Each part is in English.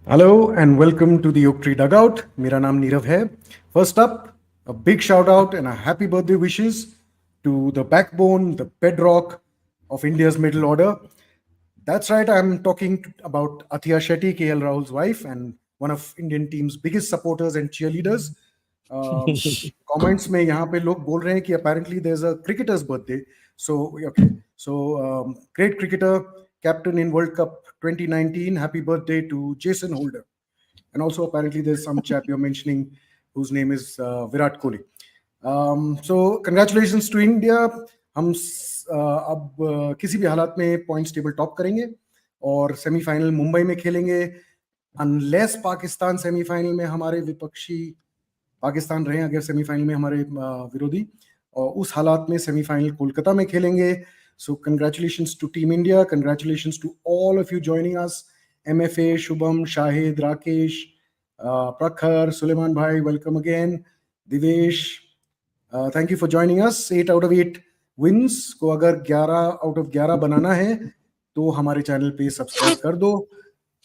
Hello and welcome to the Oaktree Dugout. मेरा नाम नीरव है. First up, a big shout out and a happy birthday wishes to the backbone, the bedrock of India's middle order. That's right, I'm talking about Athiya Shetty, KL Rahul's wife, and one of Indian team's biggest supporters and cheerleaders. Comments में यहाँ पे लोग बोल रहे हैं कि apparently there's a cricketer's birthday. So okay, so great cricketer, captain in World Cup 2019. Happy birthday to Jason Holder. And also apparently there's some chap you're mentioning whose name is Virat Kohli. So congratulations to India. हम अब किसी भी हालात में points table top करेंगे और semifinal Mumbai में खेलेंगे अनलेस पाकिस्तान सेमीफाइनल में हमारे विपक्षी पाकिस्तान रहे अगर सेमीफाइनल में हमारे विरोधी और उस हालात में सेमीफाइनल कोलकाता में खेलेंगे. So congratulations to Team India. Congratulations to all of you joining us. MFA, Shubham, Shahid, Rakesh, Prakhar, Suleiman Bhai, welcome again. Divesh, thank you for joining us. 8 out of 8 wins को अगर 11 out of 11 बनाना है तो हमारे channel पे subscribe कर दो.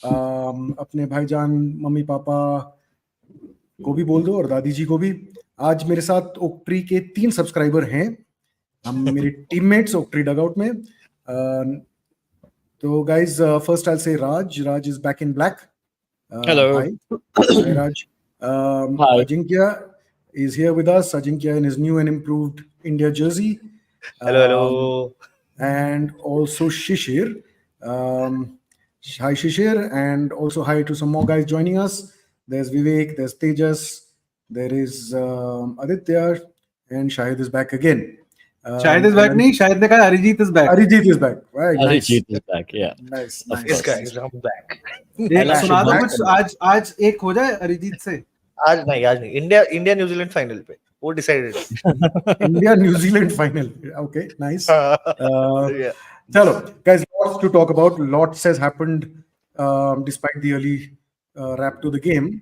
अपने भाईजान मम्मी पापा को भी बोल दो और दादी जी को भी. आज मेरे साथ ओकट्री के 3 सब्सक्राइबर हैं. हम मेरे टीममेट्स ओकट्री डगआउट में. तो guys first I will say Raj is back in black. Hello. Hi Raj. Hi. Ajinkya is here with us. Ajinkya in his new and improved India jersey. Hello. And also Shishir. Hi Shishir, and also hi to some more guys joining us. There's Vivek, there's Tejas, there is Aditya, and Shahid is back again. Shahid is back. नहीं, Shahid ने कहा Arijit is back. Arijit is back. Right, nice. Arijit is back, yeah. Nice. Yes, guys, I'm back. एक सुना दो कुछ. आज एक हो जाए अरिजीत से. आज नहीं. इंडिया न्यूजीलैंड फाइनल पे वो डिसाइडेड है. India New Zealand final. Okay, nice. Yeah. Chalo, guys, lots to talk about. Lots has happened despite the early wrap to the game.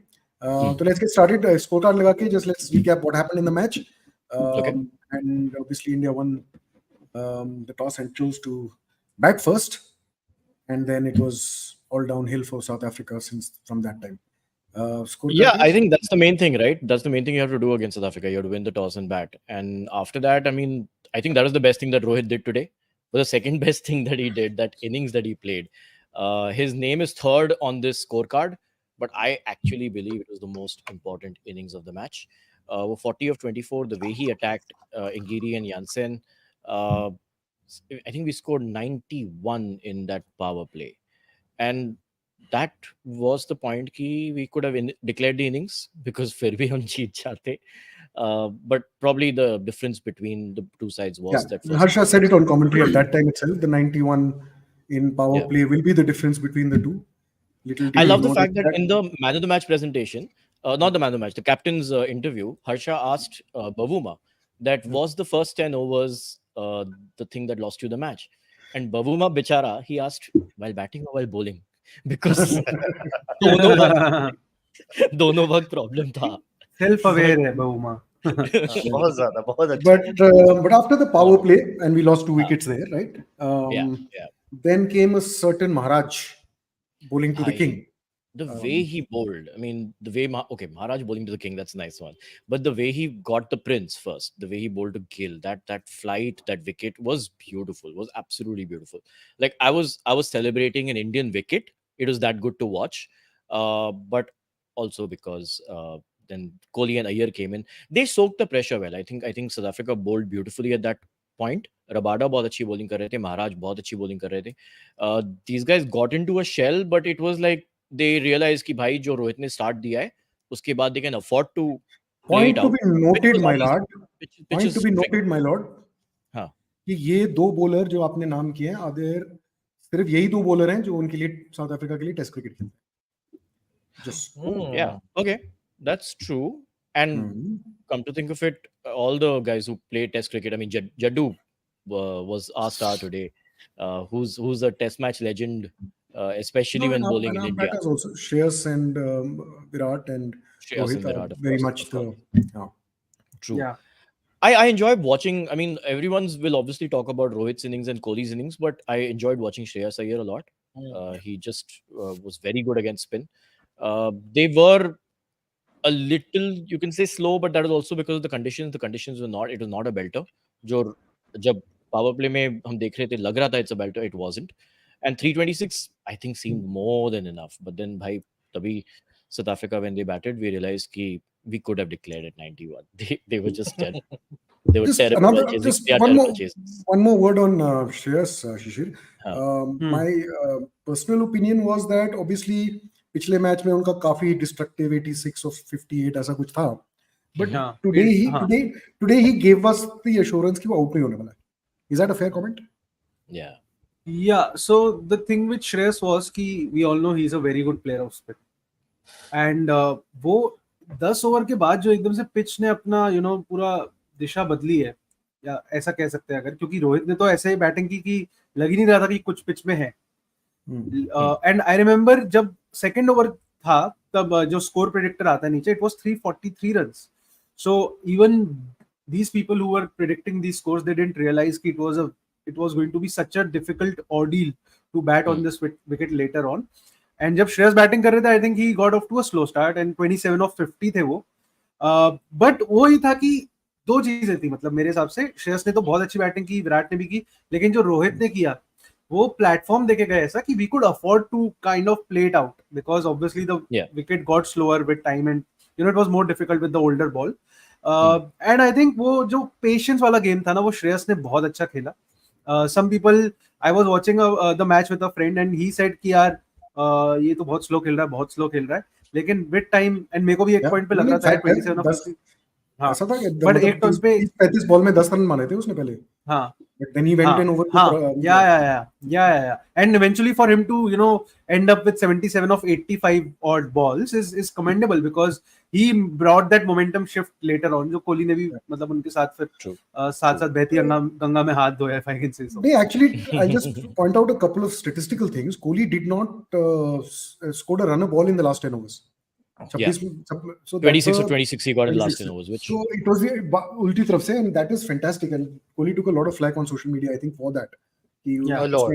So let's get started. Scorecard लगा के just let's recap what happened in the match. Okay. And obviously India won the toss and chose to bat first, and then it was all downhill for South Africa since from that time. Scorecard, Yeah, I please. think that's the main thing, right? That's the main thing you have to do against South Africa. You have to win the toss and bat. And after that, I mean, I think that was the best thing that Rohit did today. But the second best thing that he did, that innings that he played, his name is third on this scorecard. But I actually believe it was the most important innings of the match. 40 of 24, the way he attacked Ngiri and Jansen. I think we scored 91 in that power play. And that was the point ki we could have declared the innings because फिर भी हम जीत जाते. But probably the difference between the two sides was that first Harsha said it on commentary at that time itself. The 91 in power Yeah. play will be the difference between the two. Little did I we love the know fact that in the man of the match presentation, not the man of the match, the captain's interview, Harsha asked Bavuma that was the first 10 overs the thing that lost you the match. And Bavuma Bichara, he asked while batting or while bowling because दोनों वक्त problem था. Self aware है बहुमा. बहुत ज्यादा बहुत अच्छा. but after the power play and we lost 2 wickets there, right? Yeah. Then came a certain Maharaj bowling to the Bhai, king. The way he bowled, I mean, the way Maharaj bowling to the king, that's a nice one. But the way he got the prince first, the way he bowled to Gill, that flight, that wicket was beautiful, was absolutely beautiful. Like I was celebrating an Indian wicket. It was that good to watch. But also because then Kohli and Iyer came in, they soaked the pressure well. I think South Africa bowled beautifully at that point. Rabada बहुत अच्छी bowling कर रहे थे, महाराज बहुत अच्छी bowling कर रहे थे. These guys got into a shell, but it was like they realized कि भाई जो रोहित ने start दिया है, उसके बाद they can afford to play Point it to out. be noted, my lord. Pitch Point is to be noted, my lord. हाँ. कि ये 2 बॉलर जो आपने नाम किए हैं, अदर सिर्फ यही 2 बॉलर हैं जो उनके लिए साउथ अफ्रीका के लिए टेस्ट क्रिकेट खेलते हैं. Just Yeah, okay, that's true. And come to think of it, all the guys who play test cricket, I mean, Jaddu was our star today, who's a test match legend, especially when bowling in India. batters also Shreyas and Virat and Shreyas Rohit and are Virat, of very course, much of the course. True. Yeah. I enjoyed watching. I mean, everyone's will obviously talk about Rohit's innings and Kohli's innings, but I enjoyed watching Shreyas Iyer a lot. He just was very good against spin. They were a little, you can say, slow, but that was also because of the conditions. The conditions were not. It was not a belter. जो जब power play में हम देख रहे थे, लग रहा था it's a belter. It wasn't. And 326, I think, seemed more than enough. But then, bhai, तभी South Africa, when they batted, we realized कि we could have declared at 91. They were just terrible. They were Just terrible. another, at chasing. just They are one more, terrible chasers. one more word on Shreyas, Shishir. हाँ. My personal opinion was that obviously पिछले match में उनका काफी destructive 86 of 58 ऐसा कुछ था. But हाँ, today he gave us the assurance कि वो out नहीं होने वाला है. Is that a fair comment? Yeah. Yeah, so the thing with Shreyas was कि we all know he's a very good player of spin. And वो 10 over के बाद जो एकदम से पिच ने अपना पूरा दिशा बदली है, या ऐसा कह सकते हैं अगर, क्योंकि रोहित ने तो ऐसे ही बैटिंग की कि लग ही नहीं रहा था कि कुछ पिच में है. एंड आई रिमेम्बर जब सेकंड ओवर था तब जो स्कोर प्रेडिक्टर आता है नीचे, it was 343 runs. So even these people who were predicting these scores, they didn't realize कि it was going to be such a difficult ordeal to bat on this wicket later on. And जब Shreyas batting कर रहे थे, I think he got off to a slow start and 27 of 50 थे वो. But वो ही था कि दो चीजें थी, मतलब मेरे हिसाब से श्रेयस ने तो बहुत अच्छी बैटिंग की, विराट ने भी की, लेकिन जो रोहित ने किया वो प्लेटफॉर्म देके गए ऐसा कि we could afford to kind of play it out because obviously the wicket got slower with time and it was more difficult with the older ball. And I think वो जो पेशेंस वाला game था ना, वो श्रेयस ने बहुत अच्छा खेला. Some people, I was watching the match with a friend and he said कि यार ये तो बहुत स्लो खेल रहा है, लेकिन विद टाइम, एंड मेरे को भी एक पॉइंट पे लग रहा था 27 ऑफ 50. हाँ, ऐसा था कि बट एक टॉस पे 35 बॉल में 10 रन मारे थे उसने पहले. हाँ, but then he went in over. Yeah. And eventually for him to end up with 77 of 85 odd balls is commendable because he brought that momentum shift later on, जो कोहली ने भी मतलब उनके साथ फिर साथ बहती गंगा में हाथ धोया, if I can say so. Actually, I'll just point out a couple of statistical things. Kohli did not score a runner ball in the last 10 overs. Yeah. So 26 or 26 he got in last 10 overs. So it was the ulti taraf se, and that is fantastic. And Kohli took a lot of flack on social media, I think, for that. A lot.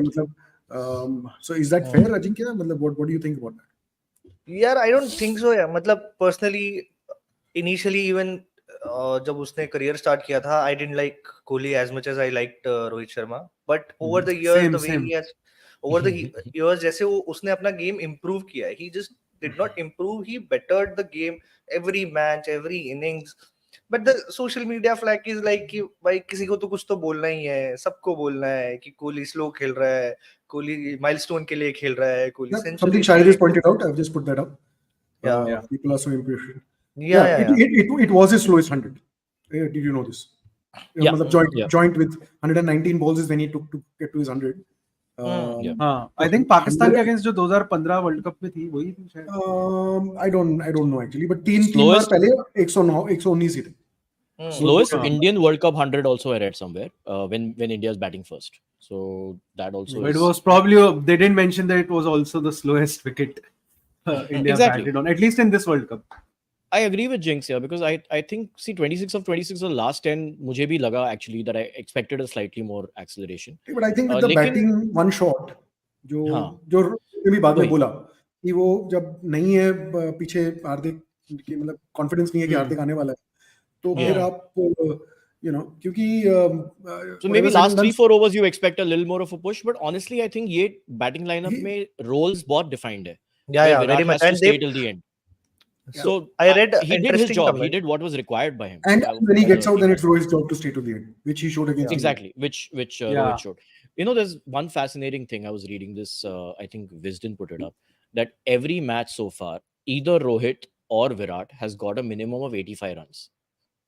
So is that fair, Ajinkya? What do you think about that? Yeah, I don't think so. Yeah, मतलब personally, initially even जब उसने career start किया था, I didn't like Kohli as much as I liked Rohit Sharma. But over the years, जैसे वो उसने अपना game improve किया है, he just did not improve. He bettered the game every match, every innings. But the social media flag is like कि भाई किसी को तो कुछ तो बोलना ही है, सबको बोलना है कि कोहली slow खेल रहा है, कोहली milestone के लिए खेल रहा है, Kohli century. Something Shahid has pointed out. I've just put that up. Yeah. People are so impatient. Yeah. It was his slowest 100. Did you know this? Joint with 119 balls is when he took to get to his 100. I think Pakistan के against जो 2015 world cup में थी वही थी शायद. I don't know actually, but तीन बार पहले 119 ही थे. Slowest Indian World Cup 100 also I read somewhere when India is batting first. So that also it was probably they didn't mention that it was also the slowest wicket India batted on, at least in this World Cup. I agree with Jinx here because I think 26 of 26 or last 10 मुझे भी लगा actually that I expected a slightly more acceleration. But I think with the batting one shot जो भी बाद में बोला कि वो जब नहीं है पीछे हार्दिक की मतलब कॉन्फिडेंस नहीं है कि हार्दिक आने वाला है तो फिर आप क्योंकि so maybe last 3-4 overs you expect a little more of a push, but honestly I think ये batting lineup में roles बहुत defined है. Yeah, very much. And stay till the end. So I read he did his job. He did what was required by him. And when he gets out, then it's Rohit's job to stay to the end, which he showed against. Exactly, which Rohit showed. There's one fascinating thing. I was reading this. I think Wisden put it up that every match so far, either Rohit or Virat has got a minimum of 85 runs.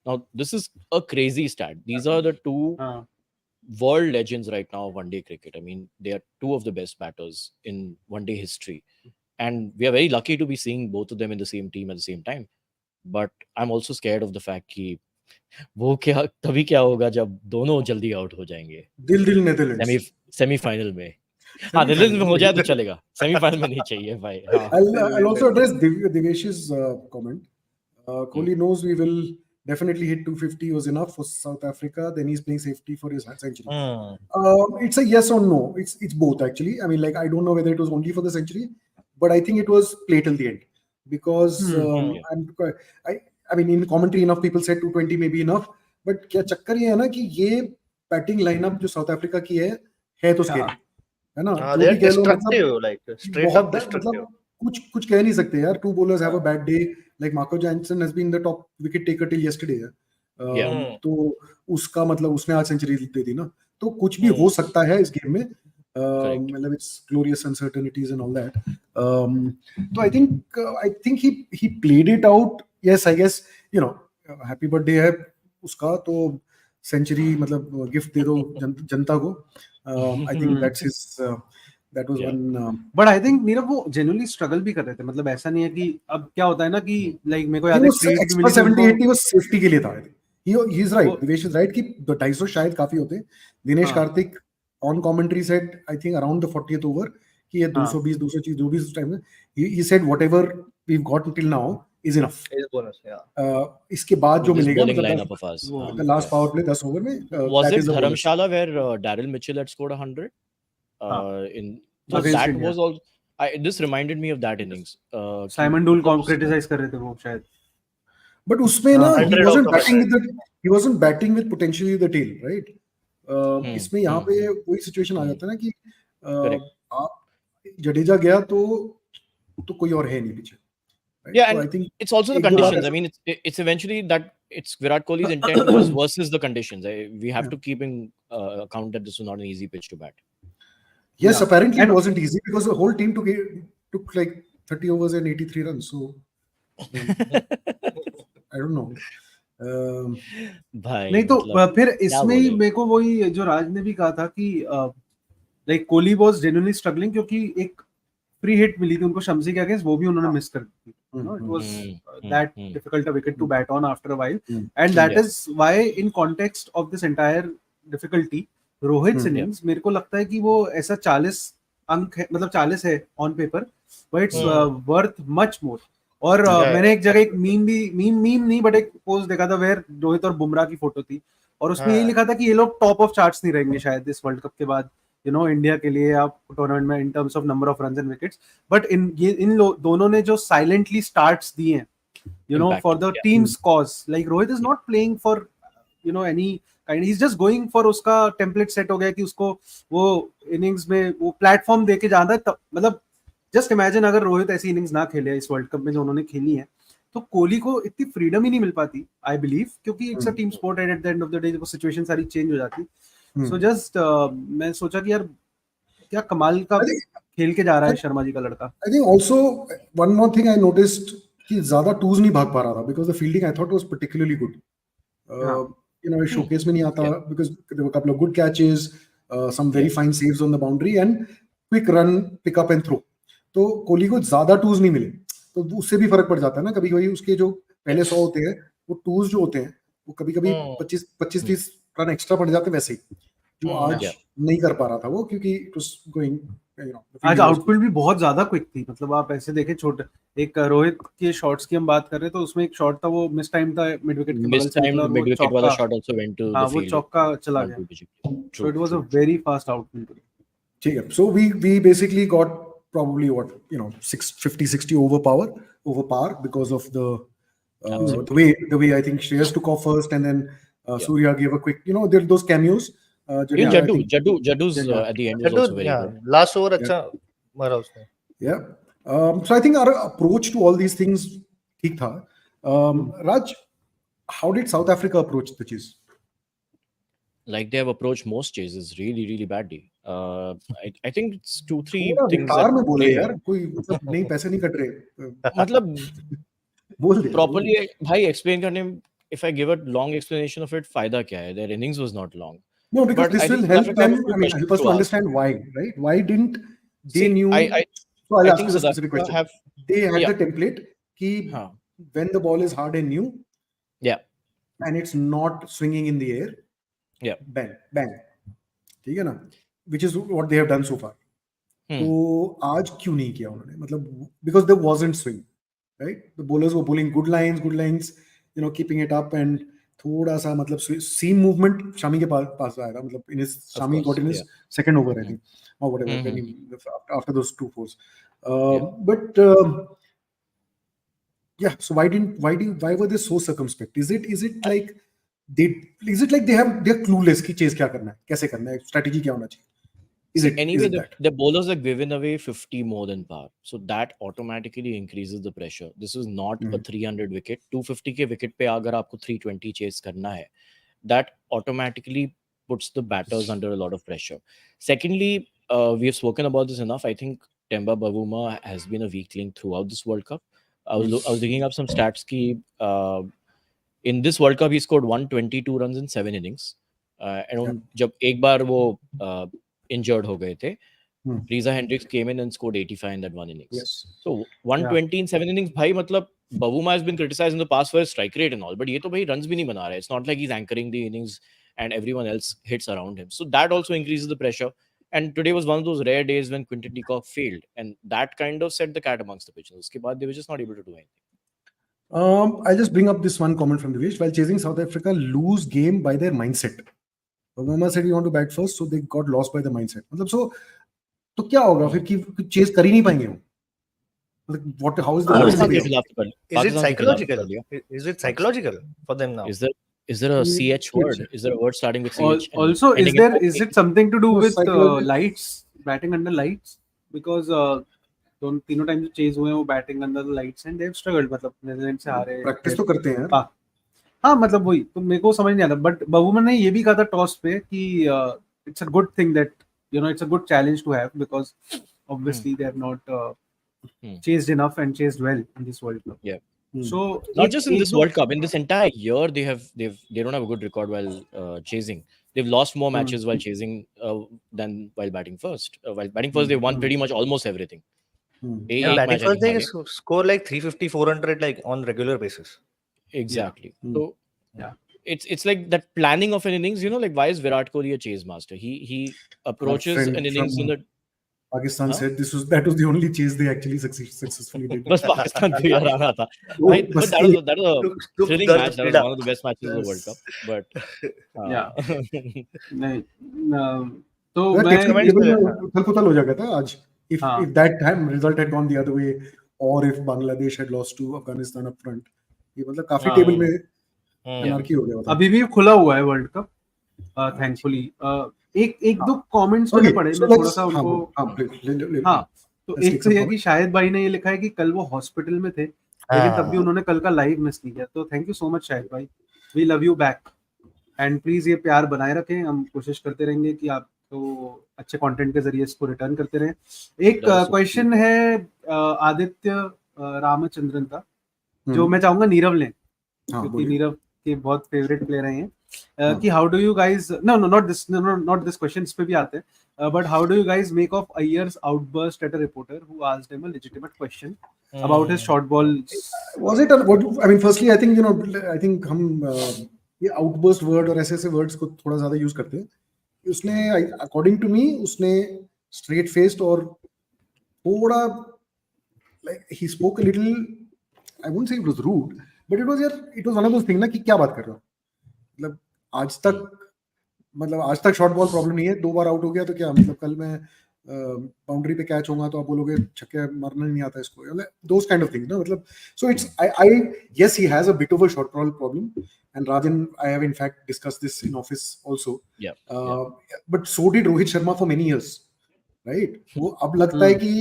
Now this is a crazy stat. These are the two world legends right now of one-day cricket. I mean, they are two of the best batters in one-day history. And we are very lucky to be seeing both of them in the same team at the same time. But I'm also scared of the fact कि वो तभी क्या होगा जब दोनों जल्दी out हो जाएंगे. दिल नेदरलैंड्स सेमीफाइनल में. हाँ, नेदरलैंड्स में हो जाए तो चलेगा. सेमीफाइनल में नहीं चाहिए भाई. I'll also address Divesh's comment. Kohli knows we will definitely hit 250 was enough for South Africa. Then he's playing safety for his century. It's a yes or no. It's both actually. I mean, like I don't know whether it was only for the century. But I think it was play till the end. because Yeah. I mean in commentary enough people said 220 may be enough, but क्या चक्कर ये है ना कि ये batting lineup जो south Africa की है तो स्केरी है ना, जो They भी are कह लो, मतलब destructive, like straight बहुत up destructive. मतलब कुछ कह नहीं सकते यार. Two bowlers have a bad day, like Marco Jansen has been the top wicket taker till yesterday. तो उसका मतलब उसने आज सेंचुरी दे दी ना, तो कुछ भी हो सकता है इस गेम में. मतलब it's glorious uncertainties and all that. So I think he played it out. Yes, I guess, you know, happy birthday है उसका, तो सेंचुरी मतलब गिफ्ट दे दो जनता को. I think that's his that was one. But I think Nirav वो genuinely struggle भी कर रहे थे. मतलब ऐसा नहीं है कि अब क्या होता है ना कि like मेरे को याद है ट्रीट भी मिली थी उनको. 70-80 वो सेफ्टी के लिए था. He is right. Divesh is right कि 250 शायद काफी होते. Dinesh Karthik on commentary said I think around the 40th over कि ये 220 230 जो भी उस टाइम में, he said whatever we've got until now is enough. Is bonus, yeah. इसके बाद जो मिलेगा bowling मतलब lineup of us. the last power play 10 over में Was that it is a bonus. Dharamshala where Daryl Mitchell had scored 100? In so Against that India. was all. This reminded me of that innings. Simon Dool को criticize कर रहे थे वो शायद. But उसमें ना 100 he wasn't batting with potentially the tail, right? इसमें यहाँ पे वही सिचुएशन आ जाता है ना कि आप जडेजा गया तो कोई और है नहीं पीछे. Right? Yeah, so and I think it's also the conditions. I mean, it's eventually that it's Virat Kohli's intent was versus the conditions. We have to keep in account that this was not an easy pitch to bat. Yes, apparently it wasn't easy because the whole team took like 30 overs and 83 runs. So I don't know. भाई नहीं तो फिर इसमें ही बोले? मेरे को वही जो राज ने भी कहा था कि like Kohli was genuinely struggling क्योंकि एक फ्री हिट मिली थी उनको शम्सी के अगेंस्ट, वो भी उन्होंने मिस कर दी. It was that difficult a wicket to bat on after a while, and that is why in context of this entire difficulty Rohit innings मेरे को लगता है कि वो ऐसा 40 अंक है, मतलब 40 है on paper, but it's worth much more. और मैंने एक जगह एक मीम नहीं बट एक पोस्ट देखा था वेयर रोहित और बुमराह की फोटो थी और उसमें यही लिखा था कि ये लोग टॉप ऑफ चार्ट्स नहीं रहेंगे शायद इस वर्ल्ड कप के बाद, यू नो, इंडिया के लिए आप टूर्नामेंट में in terms of number of runs and wickets. But in दोनों ने जो साइलेंटली स्टार्ट्स दिए हैं, you know, for the teams cause, like Rohit is not playing for, you know, any kind, he is just going for, उसका template set हो गया कि उसको वो इनिंग्स में वो प्लेटफॉर्म देके जाना है. मतलब जस्ट इमेजिन अगर रोहित ऐसी इनिंग्स ना खेले इस वर्ल्ड कप में जो उन्होंने खेली है, तो कोहली को इतनी फ्रीडम ही नहीं मिल पाती, आई बिलीव, क्योंकि it's a team sport at the end of the day वो सिचुएशन सारी चेंज हो जाती. सो जस्ट मैं सोचा कि यार क्या कमाल का खेल के जा रहा है शर्मा जी का लड़का. I think also one more thing I noticed कि ज्यादा टूज नहीं भाग पा रहा था because the fielding I thought was particularly good. You know, showcase में नहीं आता because there were couple of good catches, some very fine saves on the boundary and quick run pick up and throw. तो कोहली को ज्यादा twos नहीं मिले, तो उससे भी फर्क पड़ जाता है ना. कभी कभी उसके जो पहले 100 होते हैं वो टूज जो होते हैं वो कभी कभी 25-30 रन एक्स्ट्रा पड़ जाते हैं, वैसे ही जो आज नहीं कर पा रहा था वो, क्योंकि it was going, you know, आज आउटफील्ड भी बहुत ज्यादा क्विक थी. मतलब आप ऐसे देखें, छोटे एक रोहित के शॉट्स की हम बात कर रहे हैं तो उसमें एक शॉट था वो मिस टाइम था मिड विकेट के बगल से, मिड विकेट वाला shot also went to the field, वो चौका चला गया. So it was a very fast outfield. ठीक है. So we basically got probably what, you know, 50-60 over par because of the way I think Shreyas took off first and then Surya gave a quick, you know, there are those cameos. Jaddu's at the end was also very good. Last over अच्छा मारा उसने. Yeah. So I think our approach to all these things ठीक था. Raj, how did South Africa approach the chase? Like they have approached most chases really badly. I think it's 2-3 things car में बोले यार, कोई मतलब नहीं, पैसे नहीं कट रहे, मतलब बोल दे properly भाई explain करने, if I give a long explanation of it, फायदा क्या है? Their innings was not long. No, because this will help them. I mean, help us to understand why, right? Why didn't they knew? So I'll ask you a specific question. They had the template कि when the ball is hard and new, and it's not swinging in the air, bang, ठीक है ना? Which is what they have done so far. तो आज क्यों नहीं किया उन्होंने? मतलब because there wasn't swing, right? The bowlers were bowling good lines, you know, keeping it up, and थोड़ा सा मतलब seam movement शामी के पास आया था. मतलब in his Shami got in his second over, I think, or whatever, after those 2 fours. But Yeah. So why were they so circumspect? Is it like they're clueless कि chase क्या करना है, कैसे करना है, strategy क्या होना चाहिए? Is Anyway, it that? the bowlers are giving away 50 more than par, so that automatically increases the pressure. This is not a 300 wicket. 250 के wicket पे अगर आपको 320 chase करना है, that automatically puts the batters under a lot of pressure. Secondly, we have spoken about this enough. I think Temba Bavuma has been a weak link throughout this World Cup. I was looking up some stats ki in this World Cup he scored 122 runs in 7 innings. And जब एक बार वो injured हो गए थे, Reza Hendricks came in and scored 85 in that one innings. Yes. So 120 in 7 innings, भाई मतलब Bavuma has been criticized in the past for his strike rate and all, but ये तो भाई runs भी नहीं बना रहा है. It's not like he's anchoring the innings and everyone else hits around him. So that also increases the pressure. And today was one of those rare days when Quinton de Kock failed, and that kind of set the cat amongst the pitches. उसके बाद they were just not able to do anything. I'll just bring up this one comment from Divesh. While chasing South Africa, lose game by their mindset. Obama said he want to bat first, so they got lost by the mindset. मतलब तो क्या होगा फिर कि chess कर ही नहीं पाएंगे वो? मतलब what how is the Pakistan के way? खिलाफ तो कर- Is it Pakistan के खिलाफ तो psychological? कर लिया. Is it psychological for them now? Is there a CH word? Is there a word starting with CH? and Also, ending in is it something to do No, with psychological- lights, batting under lights? Because तीनों time chase हुए हैं वो batting under the lights and they have struggled, मतलब Netherlands से हारे. Practice तो करते हैं यार. हाँ मतलब वही तो मेरे को समझ नहीं आता. बट बबूमन ने ये भी कहा था टॉस पे कि it's a good thing that it's a good challenge to have because obviously they have not chased enough and chased well in this World Cup. Yeah. So not just in this World Cup, in this entire year they don't have a good record while chasing. They've lost more matches while chasing than while batting first. While batting first, they won pretty much almost everything. And batting first, they score like 350, 400 like on regular basis. Exactly. So it's like that planning of an innings. Like why is Virat Kohli a chase master? He approaches an innings in the Pakistan said that was the only chase they actually successfully did. बस पाकिस्तान को यार आना था. That was a thrilling match. That was one of the best matches of the World Cup. But नहीं तो थल-थल हो जाएगा था आज if that time result had gone the other way or if Bangladesh had lost to Afghanistan up front. ये मतलब काफी table में अनार्की हो गया था. अभी भी खुला हुआ है वर्ल्ड कप थैंकफुली. एक दो कमेंट्स मैंने पढ़े, मैं थोड़ा सा उनको तो एक तो ये कि शाहिद भाई ने ये लिखा है कि कल वो हॉस्पिटल में थे लेकिन तब भी उन्होंने कल का लाइव मिस नहीं किया. तो thank you so much Shahid भाई, we love you back and please ये प्यार बनाए रखें. हम कोशिश करते रहेंगे कि आप तो अच्छे कंटेंट के जरिए इसको रिटर्न करते रहें. एक क्वेश्चन है आदित्य रामचंद्रन का जो मैं चाहूंगा नीरव लें क्योंकि नीरव के बहुत फेवरेट प्लेयर हैं कि how do you guys not this question इस पे भी आते हैं but how do you guys make of Iyer's outburst at a reporter who asked him a legitimate question about his short ball. Was it I mean firstly I think हम ये outburst word और ऐसे words को थोड़ा ज्यादा use करते हैं. उसने अकॉर्डिंग टू मी उसने स्ट्रेट फेस्ड और थोड़ा like he spoke a little, I won't say it was rude but it was one of those thing ना कि क्या बात कर रहा हूं. मतलब आज तक शॉर्ट बॉल प्रॉब्लम नहीं है. 2 बार आउट हो गया तो क्या मतलब कल मैं बाउंड्री पे कैच होगा तो आप बोलोगे छक्के मारना नहीं आता इसको, दोस काइंड ऑफ थिंग ना. मतलब so it's I yes he has a bit of a short ball problem and Rajan I have in fact discussed this in office also. But so did Rohit Sharma for many years, right? वो अब लगता है कि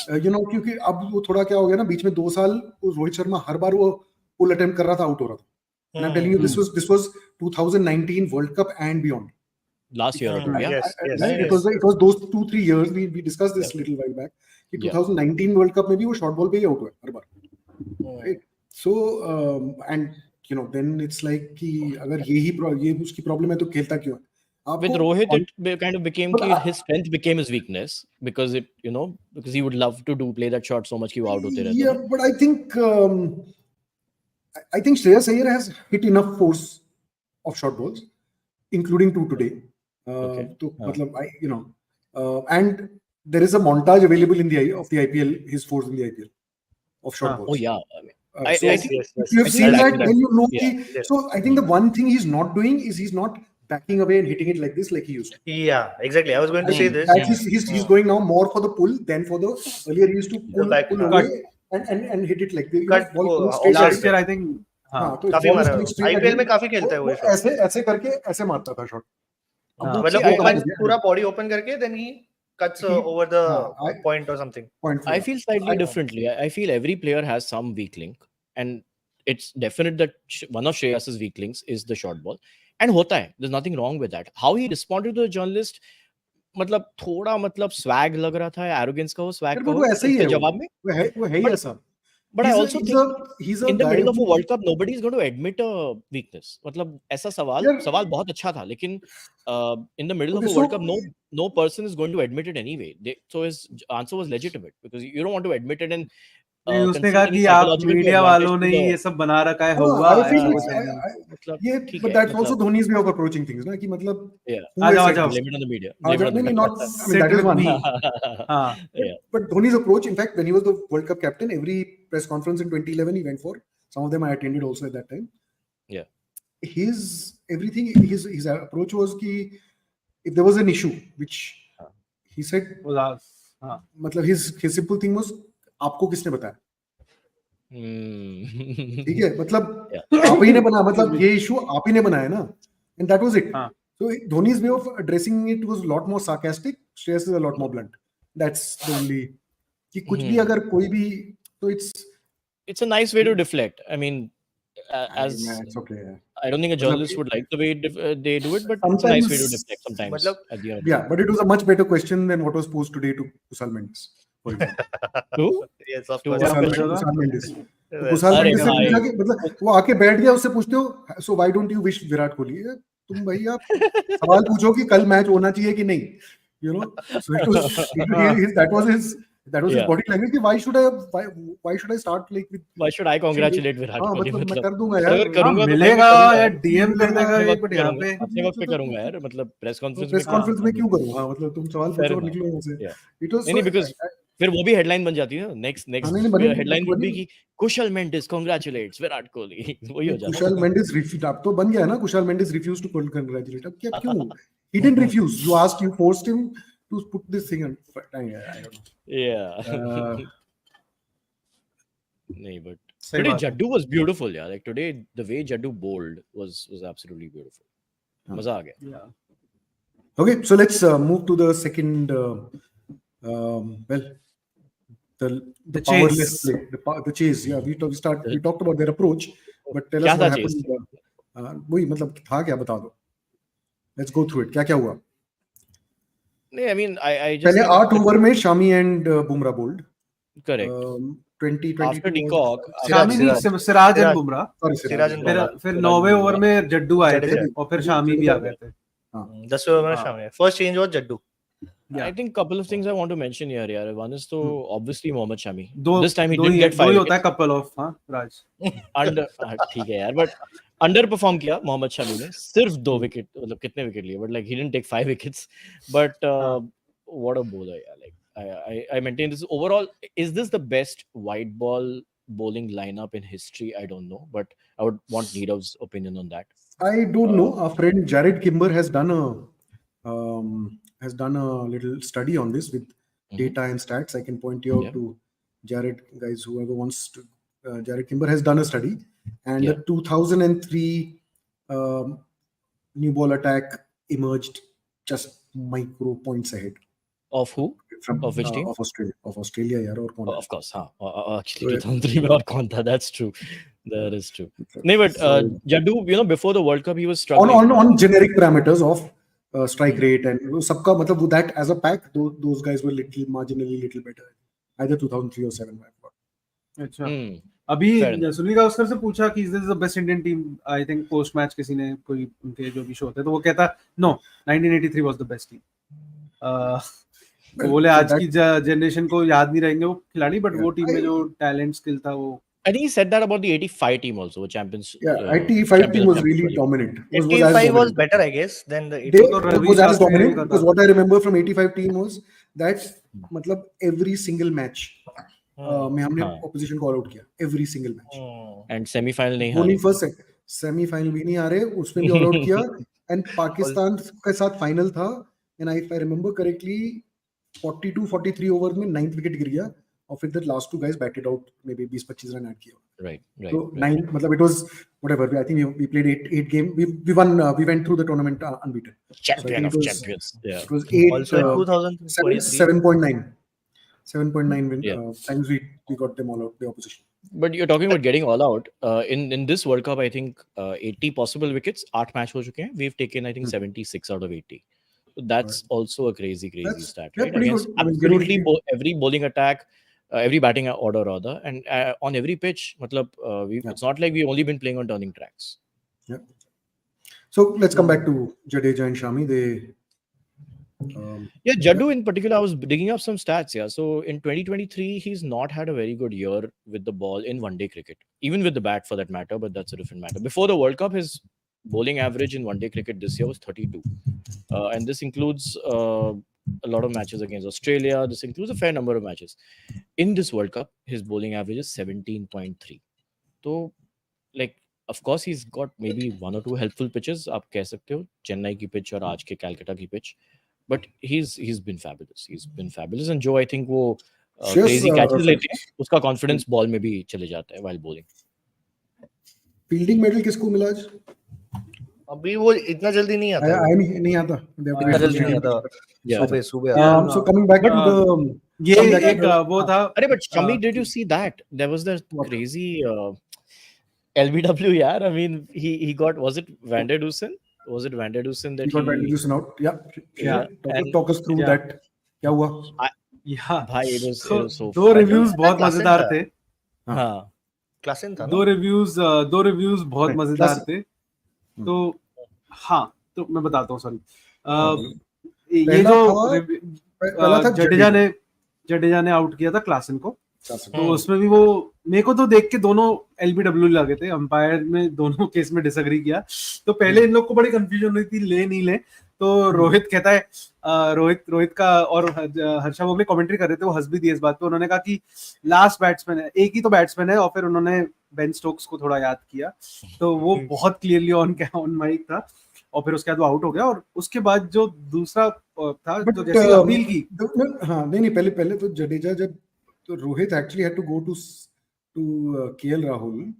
क्योंकि अब वो थोड़ा क्या हो गया ना बीच में 2 साल रोहित शर्मा हर बार वो पुल अटेम्प्ट कर रहा था, आउट हो रहा था. And I'm telling you this was 2019 World Cup and beyond. Last year, yes. It was those 2-3 years we discussed this little while back. कि 2019 World Cup में भी वो शॉर्ट बॉल पे ही आउट हुआ हर बार, right? So and then it's like कि अगर ये उसकी प्रॉब्लम है तो खेलता क्यों है? With Rohit, it kind of became his strength became his weakness because because he would love to play that shot so much कि वो out होते रहते. Yeah, but I think Shreyas Iyer has hit enough force of short balls, including 2 today. तो मतलब and there is a montage available in the IPL, his force in the IPL of short balls. Oh yeah, I mean, I think if you have seen that, then you know so I think the one thing he's not doing is he's not backing away and hitting it like this like he used to. Yeah, exactly. I was going to say this. He's going now more for the pull than for the earlier he used to pull away and hit it like the Cut ball वो coming straight at Last it. year I think हाँ हाँ, तो काफी ball is मारा coming है straight at IPL him. में काफी खेलता है वो ये वो शॉट ऐसे ऐसे करके ऐसे मारता था शॉट. हाँ. मतलब See, ओपन I- पूरा बॉडी ओपन करके then he cuts He- over the हाँ, point or something. point I for feel slightly I- differently. I feel every player has some weak link, and it's definite that one of Shreyas's weak links is the short ball. And hota hai. There's nothing wrong with that. How he responded to the journalist, मतलब थोड़ा मतलब swag लग रहा था, arrogance का हो, swag यार, का but हो, वो ऐसे ही उसके है जवाब में. वो है ही But- ऐसा. But I He's a- also he's think he's a in the guy middle of a who- World Cup, nobody is going to admit a weakness. मतलब ऐसा सवाल यार- सवाल बहुत अच्छा था, लेकिन in the middle of Okay, a World so- Cup, no person is going to admit it anyway. So his answer was legitimate because you don't want to admit it and नहीं, उसने कहा concede any कि आप psychological media advantage वालों to ने the- ही ये सब बना रखा है हाँ, हुआ I feel ऐसा it's- कुछ है नहीं. मतलब ये ठीक but है, that's also मतलब Dhoni's way of approaching things ना कि मतलब yeah. who आ has जाओ, said आ जाओ. this? Blame it on the media. हाँ, Blame it on the नहीं, media. not I mean, Sit that is with one. me. हाँ. Yeah. But Dhoni's approach, in fact, when he was the World Cup captain, every press conference in 2011 he went for. Some of them I attended also at that time. Yeah. His approach was कि if there was an issue, which he said, हाँ. मतलब his simple thing was आपको किसने बताया? ठीक है, मतलब आप ही ने बनाया, मतलब ये इशू आप ही ने बनाया ना, and that was it. हाँ. So Dhoni's way of addressing it was a lot more sarcastic. Shreyas is a lot more blunt. That's the only कि कुछ भी अगर कोई भी तो It's a nice way to deflect. I mean, as it's okay. I don't think a journalist would like the way they do it, but it's a nice way to deflect sometimes. मतलब- at the end of the Yeah, but it was a much better question than what was posed today to Kusal Mendes, for example. Who? Yes, of To course. what? Kusal Mendes. तो Well, Kushal अरे मेंडिस से भाई। पूछा कि मतलब वो आके बैठ गया, उससे पूछते हो so why don't you wish Virat Kohli? तुम भाई आप सवाल पूछो कि कल मैच होना चाहिए कि नहीं, you know. So it was that was his Yeah. body language कि why should I start like with Why should I congratulate Virat हाँ, Kohli? मतलब मैं कर दूंगा अगर यार. करूंगा तो मिलेगा मैं करूंगा। या डीएम कर देगा अपने ये, वक्त बट पे यहाँ करूंगा, पे अपने वक्त पे करूंगा यार, मतलब प्रेस कॉन्फ्रेंस प्रेस कॉन्फ्रेंस में क्यों करूँ? हाँ, मतलब तुम सवाल Fair पूछो और enough. निकलो यहाँ से. Yeah. It was नहीं, because फिर वो भी हेडलाइन बन जाती है ना, नेक्स्ट हाँ, नहीं, बनी- हेडलाइन वुड बी बनी। कि कुशल मेंडिस कांग्रेचुलेट्स विराट कोहली वही हो जाता कुशाल मेंडिस रिफ्यूज, अब तो बन गया ना, Kusal Mendis refuse to congratulate. अब क्या क्यों? He didn't refuse. You asked, you forced him to put this thing on. I don't know. Yeah. नहीं, but सही today बात है. Jaddu was beautiful, yeah. Like today, the way Jaddu bowled was absolutely beautiful. मजा आ गया. Yeah. Okay, so let's move to the second. Well, the powerless chase. play, the chase. Yeah, we talked about their approach, but tell क्या us था what chase? happened. वही मतलब था क्या, बता दो. Let's go through it. क्या क्या हुआ? नहीं, I mean, I just पहले think 8 ओवर में Shami and Bumrah bowled. correct. 20 After de Kock, Shami नहीं, सिराज एंड बुमराह. सिराज and फिर बुमराह. फिर 9वें ओवर में जड्डू आए थे जडेजा. और फिर शामी भी आ गए थे. 10 ओवर में हाँ. शामिल. First change was Jaddu. I think couple of things I want to mention here, यार. One is तो obviously Mohammad Shami. दो This time he दो didn't ही get दो 5 ही होता है wickets. Couple of. हाँ राज. ठीक है यार, but अंडर परफॉर्म किया मोहम्मद शमी ने. सिर्फ 2 विकेट, मतलब कितने विकेट लिए, but like he didn't take 5 wickets. But what a bowler, yeah. Like I maintain this overall. Is this the best white ball bowling lineup in history? I don't know, but I would want Neerav's opinion on that. I don't know. Our friend Jared Kimber has done a little study on this with data and stats. I can point you out Yeah. to Jared, guys, whoever wants to. Jared Kimber has done a study, and Yeah. the 2003 new ball attack emerged just micro points ahead Of who? from Of which team? Of Australia, यार, और कौन? Of course, हाँ. Actually, 2003 में और कौन था? That's true. That is true. नहीं, but Jaddu, before the World Cup, he was struggling. on generic parameters of strike rate and वो सबका मतलब that as a pack, those guys were marginally little better. Either 2003 or 7. अच्छा. Hmm. अभी Fair enough. Sunil Gavaskar से पूछा कि is this the best Indian team. I think post match किसी ने कोई उनके जो भी शो होते हैं तो वो कहता no 1983 was the best team. वो बोले आज की जनरेशन को याद नहीं रहेंगे वो खिलाड़ी, बट वो टीम में जो टैलेंट स्किल था वो. I think he said that about the 85 team also, the champions. Yeah, 85 team was really champions. dominant. Was as 85 was dominant. better, I guess, than the They 80. Ravi was as Shastri dominant का था. because what I remember from 85 team was that मतलब every single match में हमने हाँ. opposition को all out किया. Every single match. And semi-final नहीं Only हारे. first semi-final भी नहीं आ रहे, उसमें भी all out किया. And पाकिस्तान के साथ final था. And if I remember correctly, 42-43 over में 9th विकेट गिर गया. और फिर the last two guys batted out maybe 20-25 run add किया. Right. So 9, मतलब it was whatever. I think we played eight game. We won. We went through the tournament unbeaten. Champion it of was- champions. Yeah. It was 8. Also in 2023. 7.9. 7.9 win, Yeah. times we got them all out, the opposition. But you're talking about getting all out. In this World Cup, I think 80 possible wickets, 8 match हो चुके हैं. We've taken, I think, 76 out of 80. So that's also a crazy That's- stat, yeah, right? pretty Against good. I mean, absolutely getting- every bowling attack, every batting order rather, and on every pitch, matlab, it's not like we've only been playing on turning tracks. So let's come back to Jadeja and Shami. They Yeah, Jaddu in particular, I was digging up some stats. Yeah, so in 2023, he's not had a very good year with the ball in one-day cricket, even with the bat for that matter. But that's a different matter. Before the World Cup, his bowling average in one-day cricket this year was 32, and this includes a lot of matches against Australia. This includes a fair number of matches. In this World Cup, his bowling average is 17.3. So, like, of course, he's got maybe one or two helpful pitches. आप कह सकते हो चेन्नई की pitch और आज के कैलकाटा की pitch. But he's been fabulous. He's been fabulous. And Joe, I think वो Sure, crazy catches sir. लेते हैं, उसका confidence ball में भी चले जाता है while bowling. fielding medal किसको मिला आज? अभी वो इतना जल्दी नहीं आता है. आया नहीं आता. They have to wait इतना for जल्दी नहीं stadium. आता. Yeah. सुबह Yeah. So coming back to the ये come back to एक the- वो था. अरे but Shami, did you see that? There was that What? crazy LBW. यार, I mean, he got, was it Van der Dusen? Was it Van der Dusen that he got Van der Dusen out. Yeah. Yeah. Talk us through Yeah. that. क्या हुआ? Yeah. भाई, it was so दो funny. Reviews बहुत Classic मजेदार था. थे. हाँ. Klaasen था ना. दो रिव्यूज बहुत Right. मजेदार Classic. थे. तो हाँ, तो मैं बताता हूँ. सॉरी, ये पहला जो था- पहला था जडेजा ने आउट किया था क्लासन को. Classic. तो उसमें भी वो मेरे को तो देख के दोनों एलबीडब्ल्यू लगे थे. अंपायर में दोनों केस में डिसएग्री किया. तो पहले इन लोग को बड़ी कंफ्यूजन हुई थी ले नहीं ले. तो रोहित कहता है, रोहित का और हर्षा बोगले कमेंट्री कर रहे थे, वो हंस भी दिए इस बात पे. उन्होंने कहा कि लास्ट बैट्समैन है, एक ही तो बैट्समैन है. और फिर उन्होंने बेन स्टोक्स को थोड़ा याद किया. तो वो बहुत क्लियरली ऑन माइक था. और फिर उसके बाद वो आउट हो गया. और उसके बाद जो दूसरा था, But, तो जैसे अपील की. हाँ, नहीं पहले तो जडेजा जब तो Rohit actually had to go to KL Rahul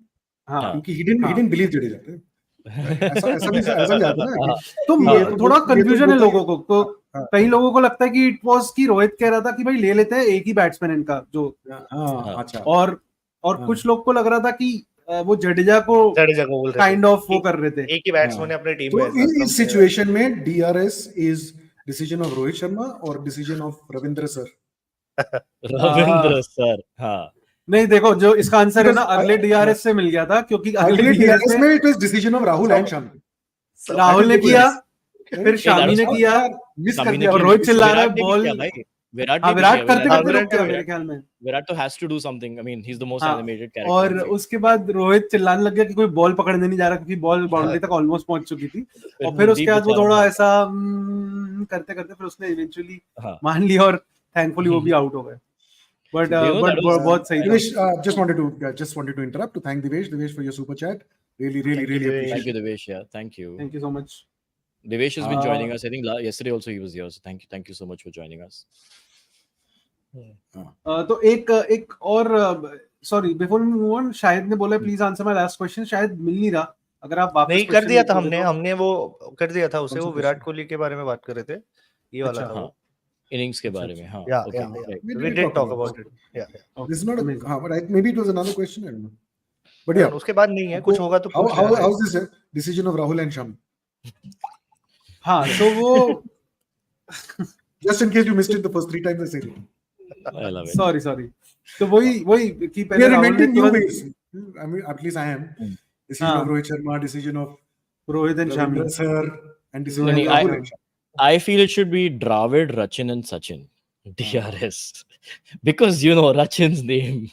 हाँ, क्योंकि he didn't believe जडेजा. ऐसा भी आता है ना. तो हाँ, थोड़ा ये तो कंफ्यूजन है वो- लोगों को. तो हाँ. कई लोगों को लगता है कि इट वाज कि रोहित कह रहा था कि भाई ले लेते हैं, एक ही बैट्समैन इनका जो. हाँ, अच्छा. और हाँ. कुछ लोग को लग रहा था कि वो जडेजा को जडेजा को बोल रहे थे. काइंड ऑफ वो कर रहे थे. एक ही बैट्समैन है अपने टीम तो में. इस सिचुएशन में DRS is decision of Rohit Sharma और decision of Ravindra sir. Ravindra sir. हाँ. नहीं, देखो जो इसका आंसर है ना, Because अगले DRS से मिल गया था. क्योंकि अगले अगले DRS DRS में में it was decision of Rahul and Shami. Rahul ने किया, फिर शामी ने that's किया, मिस कर शामी ने दिया. और किया. रोहित चिल्ला रहा है विराट ने भी बॉल. किया भाई. विराट हाँ, ने भी विराट किया. करते हाँ, करते विराट रुक गया ने मेरे ख्याल में. विराट तो has to do something. I mean, he's the most हाँ, animated character. और in the उसके बाद रोहित चिल्लाने लग गया कि कोई बॉल पकड़ने नहीं जा रहा, क्योंकि बॉल बाउंड्री तक ऑलमोस्ट पहुंच चुकी थी. और फिर उसके बाद वो थोड़ा ऐसा करते करते फिर उसने इवेंचुअली हाँ. मान लिया और थैंकफुली वो भी आउट हो गए. बट Devo, that was- बहुत सही था. Divesh, just wanted to interrupt to thank Divesh for your super chat. Really Thank you, appreciate Thank it. you, Devesh. Yeah, thank you. Thank you so much. Devesh has been Uh, joining us. I think yesterday also he was here. So thank you so much for joining us. तो एक और sorry before we move on, Shahid ने बोला please answer my last question. शायद मिल नहीं रहा. अगर आप वापस नहीं कर question दिया था लिखोगे तो- हमने वो कर दिया था उसे. कौन सा वो विराट question? कोहली के बारे में बात कर रहे थे. ये वाला अच्छा, था हाँ. वो. Innings के बारे में. हाँ. Yeah, Okay. yeah, yeah. Right. We did talk about it. Yeah. Okay, This is not a, amazing. but maybe it was another question. I don't know. But yeah, उसके बाद नहीं है, कुछ होगा तो पूछ लेना. how's this decision of Rahul and Shami? हाँ, तो वो Just in case you missed it the first 3 times I said it. I love it. Sorry तो वही कि We पहले are राहुल ने inventing new तुरंत ways. I mean, at least I am. Decision हाँ. of Rohit Sharma, decision of Rohit and Shami. Ravindra sir, and decision नहीं, of Rahul and Shami. I feel it should be Dravid, Rachin, and Sachin. DRS. Because Rachin's name.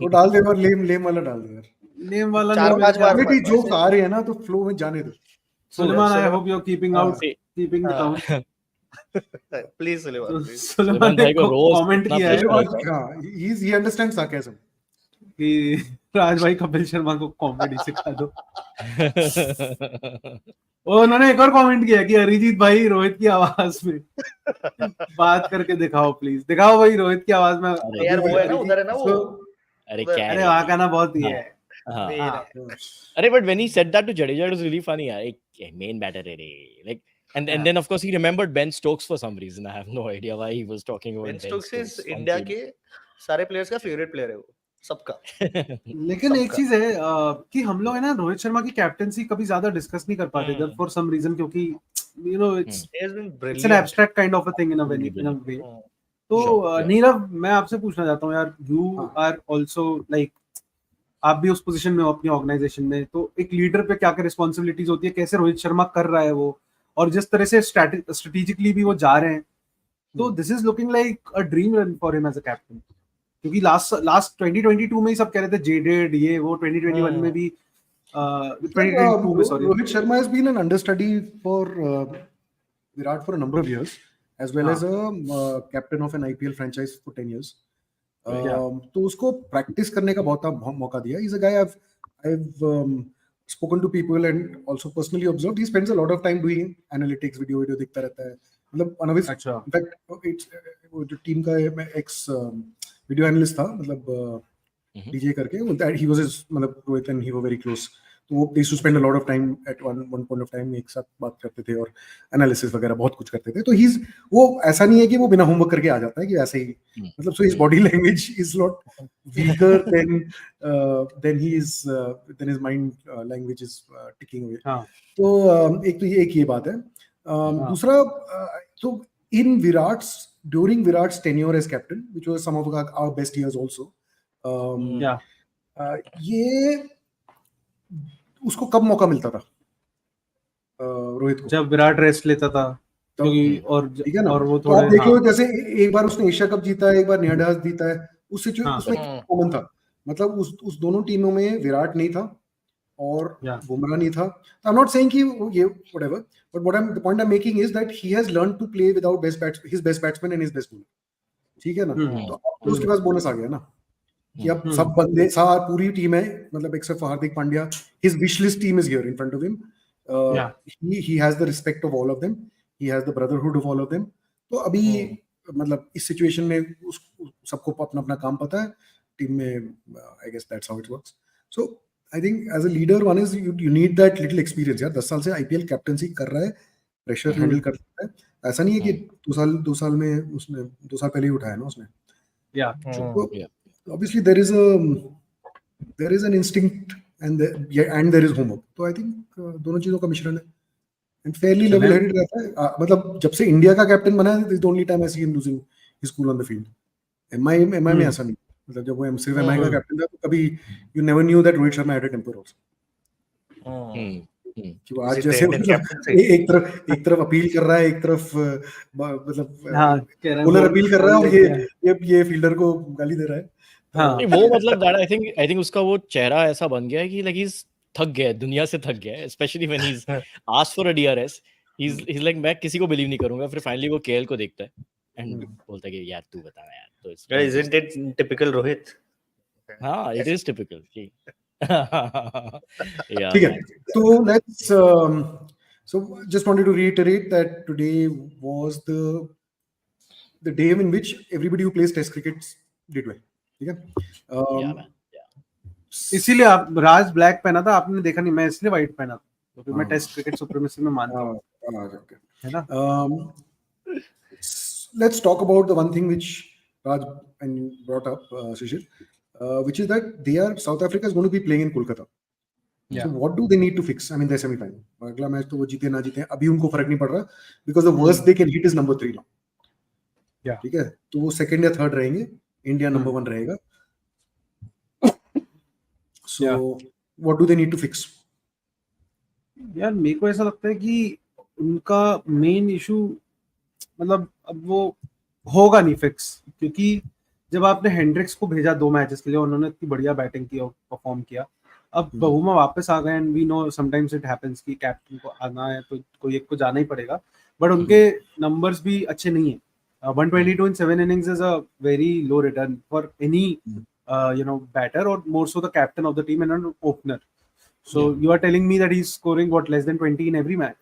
वो डाल दे और लेम वाला डाल दे यार. Name वाला चार पांच बार Comedy jokes आ रहे हैं ना तो फ्लो में जाने दो. Suleman, I hope you are keeping out See, keeping the count. Please Suleman, please. Suleman भाई ने को रोज कमेंट इतना किया है pressure हाँ, he understands sarcasm. कि राज भाई कपिल शर्मा को कॉमेडी सिखा दो। उन्होंने एक और कमेंट किया कि अरिजीत भाई रोहित की आवाज में बात करके दिखाओ प्लीज, दिखाओ भाई रोहित की आवाज में। अरे यार वो है ना, उधर है ना वो, अरे उधर- क्या अरे है वहाँ का ना बहुत ये है। हाँ मेन हाँ। है। अरे but when he said that to Jadeja, it was really funny. Like main batter, like and Yeah. then of course he remembered Ben Stokes for some reason. I have no idea why he was talking about Ben Ben Stokes Stokes. India के सारे players का favourite player है वो, सबका। लेकिन एक सबका। चीज है कि हम लोग है ना रोहित शर्मा की कैप्टेंसी कभी ज्यादा डिस्कस नहीं कर पाते इधर फॉर सम रीजन, क्योंकि you know it's He has been it's an brilliant. Abstract kind of a thing in a way. Hmm. तो Sure, yeah. नीरव, मैं आपसे पूछना चाहता हूँ यार, यू आर आल्सो लाइक, आप भी उस पोजीशन में हो अपनी ऑर्गेनाइजेशन में, तो एक लीडर पे क्या क्या रिस्पॉन्सिबिलिटीज होती है, कैसे रोहित शर्मा कर रहा है वो, और जिस तरह से स्ट्रेटेजिकली भी वो जा रहे हैं, तो this is looking like a dream run for him as a captain. क्योंकि लास्ट 2022 में ही सब कह रहे थे जेडेड ये वो, 2021 में भी 2022 में sorry. Rohit Sharma has been an understudy for Virat for a number of years, as well as a captain of an IPL franchise for 10 years. तो उसको प्रैक्टिस करने का बहुत मौका दिया. He's a guy I've spoken to people and also personally observed. He spends a lot of time doing analytics, video दिखता रहता है. मतलब one of his, अच्छा। in fact it's वो जो टीम का एक्स वीडियो एनालिस्ट था, मतलब डीजे करके, that he was his, मतलब Rohit and he were very close. तो वो they used to spend a lot of time at one point of time, एक साथ बात करते थे और एनालिसिस वगैरह बहुत कुछ करते थे. तो वो ऐसा नहीं है कि वो बिना होमवर्क करके आ जाता है कि ऐसे ही, मतलब so his body language is not weaker than his mind language is ticking away. हाँ। तो एक ये बात है. दूसरा, तो in during Virat's tenure as captain, which was some of our best years also, Yeah. ये उसको कब मौका मिलता था रोहित को? जब विराट रेस्ट लेता था, तो क्योंकि और ठीक है ना. और वो तो आप थोड़े, देख लो, हाँ, जैसे एक बार उसने एशिया कप जीता है, एक बार निहाडास जीता है, उस सिचुएशन हाँ. उसमें कॉमन था. मतलब उस दोनों टीमों में विराट नहीं था और Yeah. बुमराह नहीं था. आई एम नॉट सेइंग कि ये whatever, but the point I am making is that he has learn to play without his best batsman and his best bowler. ठीक है ना. तो अब तो उसके पास बोनस आ गया ना कि अब सब बंदे, पूरी टीम है, मतलब except for Hardik Pandya, his wish list team is here in front of him. he has the respect of all of them, he has the brotherhood of all of them. तो अभी मतलब इस सिचुएशन में सबको अपना अपना काम पता है टीम में. I guess that's how it works. So I think as a leader, one is you need that little experience. यार 10 साल से IPL कैप्टनसी कर रहा है, प्रेशर हैंडल कर सकता है. ऐसा नहीं है कि 2 साल में उसने 2 साल पहले ही उठाया ना उसने. So obviously there is an instinct and there is homework. तो I think दोनों चीजों का मिश्रण है. And fairly level headed रहता है. मतलब जब से इंडिया का कैप्टन बना है, this is the only time I see him losing his cool on the field. MI में ऐसा नहीं. मतलब जब वो सिर्फ MI का कैप्टन था, तो कभी you never knew that Rohit Sharma had a temper also. कि वो आज जैसे एक तरफ अपील कर रहा है, एक तरफ मतलब बॉलर अपील कर रहा है, और ये फील्डर को गाली दे रहा है. हाँ. वो मतलब that I think उसका वो चेहरा ऐसा बन गया है कि like he's थक गया है, दुनिया से थक गया है, especially when he's asked for a DRS. He's like, मैं किसी को बिलीव नहीं करूंगा. फिर फाइनली वो केएल को देखता है एंड बोलता है कि यार तू बता यार. तो Isn't it typical Rohit? हाँ, it is typical. Yeah, ठीक है. तो let's so just wanted to reiterate that today was the day in which everybody who plays test cricket did well. ठीक है. yeah, man. इसीलिए आप राज ब्लैक पहना था, आपने देखा नहीं, मैं इसलिए व्हाइट पहना था क्योंकि मैं टेस्ट क्रिकेट सुप्रीमेसी में मानता हूं, है ना. Let's talk about the one thing which Raj and brought up, Shishir, which is that South Africa is going to be playing in Kolkata. So what do they need to fix? I mean, they're semi-final. अगला match तो वो जीते ना जीते, अभी उनको फर्क नहीं पड़ रहा, because the worst they can hit is number 3 now. ठीक है. तो वो सेकंड या थर्ड रहेंगे, इंडिया नंबर 1 रहेगा. So what do they need to fix? यार मेरे को ऐसा लगता है कि उनका मेन इशू, मतलब अब वो होगा नहीं फिक्स, क्योंकि जब आपने हेंड्रिक्स को भेजा 2 मैचेस के लिए, उन्होंने इतनी बढ़िया बैटिंग की और परफॉर्म किया. अब बहुमा वापस आ गए and we know sometimes it happens कि कैप्टन को आना है तो कोई एक को जाना ही पड़ेगा, बट उनके नंबर्स भी अच्छे नहीं है. 122 in 7 innings is a very low return for any batter, or more so the captain of the team and an opener. So you are telling me that he's scoring what, less than 20 in every match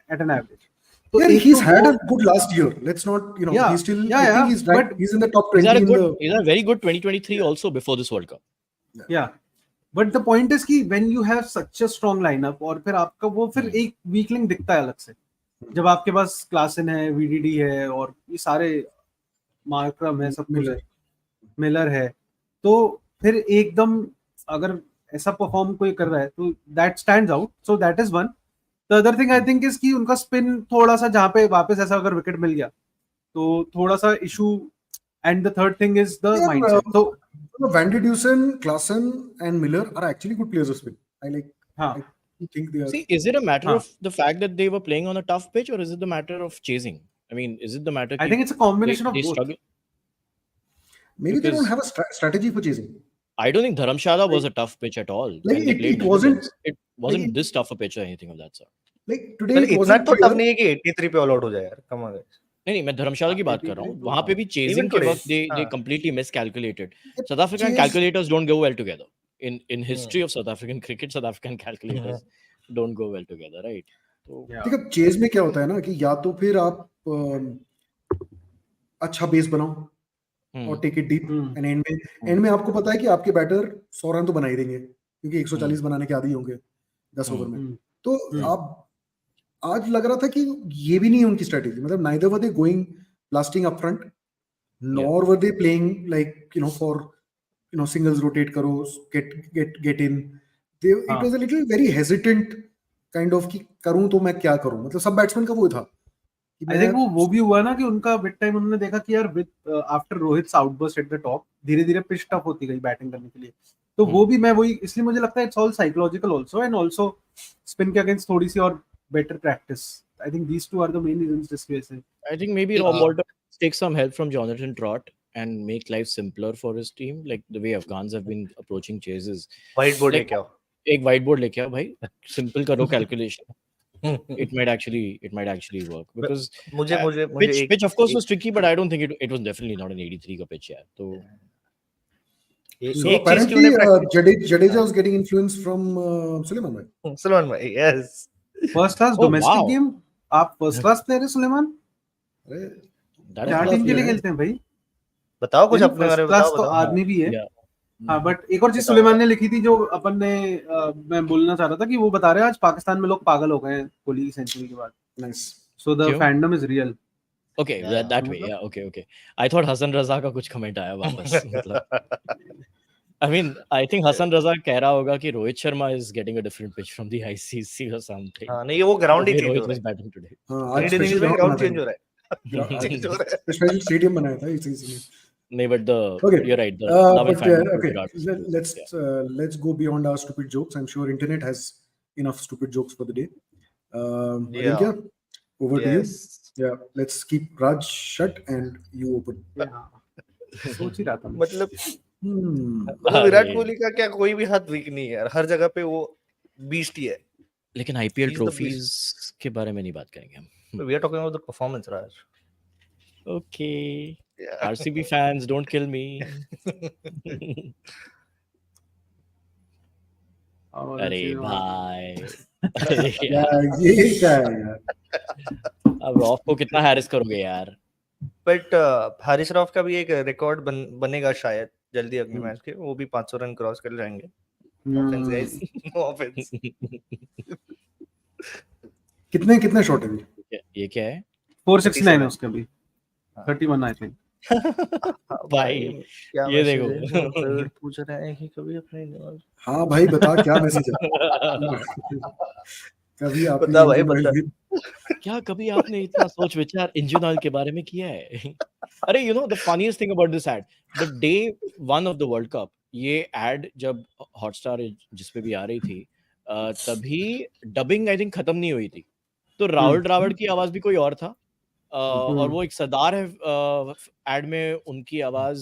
at an average. So Yeah, एक he's तो had वो- a good last year. Let's not, Yeah, he's still, yeah, I yeah, think he's right. but- He's in the top He's 20 had a in good, the. he's had a very good 2023 also before this World Cup. Yeah, but the point is कि when you have such a strong lineup और फिर आपका वो फिर एक weakling दिखता है अलग से, जब आपके पास क्लासन है, VDD है और ये सारे मार्क्रम है, सब कुछ है, मिलर है, तो फिर एकदम अगर ऐसा परफॉर्म कोई कर रहा है तो that stands out. So that is one. The other thing I think is कि उनका स्पिन थोड़ा सा, जहाँ पे वापस ऐसा अगर विकेट मिल गया तो थोड़ा सा issue. And the third thing is the mindset. तो Van de Dusen, Klaassen, and Miller are actually good players of spin. हाँ, I think they are. See, is it a matter Huh. of the fact that they were playing on a tough pitch, or is it the matter of chasing? I mean, is it the matter? I कि think it's a combination of they both. struggle? Maybe they because- don't have a strategy for chasing. I don't think Dharamshala was a tough pitch at all. Like, when they played it wasn't- Netherlands. It wasn't like, this tough a pitch or anything of that sort. Like today, मतलब it इतना wasn't तो clear. Tough नहीं है कि 83 पे all out हो जाए यार. Come on. नहीं मैं धर्मशाला की बात कर रहा हूँ. वहां पे भी चेजिंग के today, वक्त they हाँ. completely miscalculated. Yep, South African chase- calculators don't go well together. In history of South African cricket, South African calculators don't go well together, right? तो yeah. देखो चेज में क्या होता है ना कि या तो फिर आप अच्छा बेस बनाओ और take it deep, and end में आपको पता है कि आपके बैटर 100 रन तो बना ही देंगे क्योंकि 140 बनाने के आदी होंगे 10 ओवर में. तो आप आज लग रहा था कि ये भी नहीं है उनकी स्ट्रेटेजी. मतलब neither were they going blasting up front nor were they playing like for singles rotate करो, get in. It was a little very hesitant kind of कि करूं तो मैं क्या करूं. मतलब सब बैट्समैन का वो था. आई थिंक वो भी हुआ ना कि उनका विद टाइम उन्होंने देखा कि यार with after Rohit's outburst at the top धीरे धीरे पिच टफ होती गई बैटिंग करने के लिए. तो वो भी मैं वही इसलिए मुझे लगता है it's all psychological also, and also spin के अगेंस्ट थोड़ी सी और better practice. I think these two are the main reasons जिसकी वजह से. I think maybe Rob Walter take some help from Jonathan Trott and make life simpler for his team, like the way Afghans have been approaching chases. White board Like, लेके आओ. एक white board लेके आओ भाई, simple करो calculation. It might actually work because मुझे pitch of course was tricky, but I don't think it was definitely not an 83 का pitch यार. तो So एक चीज की apparently उन्हें Jadeja was getting influence from Suleiman bhai. Salman भाई. Yes. First class Oh, domestic wow. Game. आप first class player है सुलेमान. अरे that क्या is टीम के लिए है. खेलते हैं भाई? बताओ कुछ अपने बारे फर्स्ट में. क्लास बताओ तो बताओ. आदमी भी है. Yeah. हाँ, बट एक और चीज बताओ, सुलेमान ने लिखी थी जो अपन ने मैं बोलना चाह रहा था कि वो बता रहे हैं आज पाकिस्तान में लोग पागल हो गए हैं कोहली की सेंचुरी के बाद. Nice. सो द क्यों? Fandom is real. Okay, that way. Yeah, okay. I thought Hassan Raza का कुछ comment आया वापस. मतलब I mean, I think Hassan Raza कह रहा होगा कि Rohit Sharma is getting a different pitch from the ICC or something. हाँ नहीं, ये वो ground he The way change हो Rohit रहा was है. batting today. हाँ, आज इंडियन स्पेशल इनिंग्स में ग्राउंड चेंज हो ग्राउंड रहा है. चेंज हो रहा है. स्पेशल स्टेडियम बनाया था इसी. No, but Okay. you're right. The love and But fandom for okay, Virat was good, let's let's go beyond our stupid jokes. I'm sure internet has enough stupid jokes for the day. Yeah. Ajinkya, over to you. Yes. Yeah, let's keep Raj shut and you open. सोच ही रहा था मैं. मतलब अरे. विराट कोहली का क्या कोई भी हाथ वीक नहीं है यार. हर जगह पे वो बीस्ट ही है. लेकिन IPL He's the ट्रॉफीज के बारे में नहीं बात करेंगे हम. We are talking about the performance, Raj. Okay. Yeah. RCB fans, don't kill me. और अरे ऐसे भाई. अरे यार. Yeah, ये क्या है यार? अब रॉफ को कितना हैरिस करोगे यार? बट हारिस राव का भी एक रिकॉर्ड बनेगा शायद जल्दी अगले मैच के. वो भी 500 रन क्रॉस कर जाएंगे. Offense, guys. No offense. कितने शॉट है अभी? ये क्या है? 469 है उसका भी. 31 आई थिंक. भाई, क्या ये message देखो. है? फेवरेट पूछ रहा है कि कभी अपने हाँ भाई बता क्या मैसेज है? कभी आपने बता भाई, इंडियन बता. वाइज क्या कभी आपने इतना सोच विचार इंजन ऑयल के बारे में किया है? अरे you know the funniest thing about this ad, the day one of the World Cup, ये ad जब हॉटस्टार जिस पे भी आ रही थी, तभी डबिंग आई थिंक खत्म नहीं हुई थी. तो राहुल द्रविड़ की आवाज भी कोई और था. और वो एक सरदार है एड में, उनकी आवाज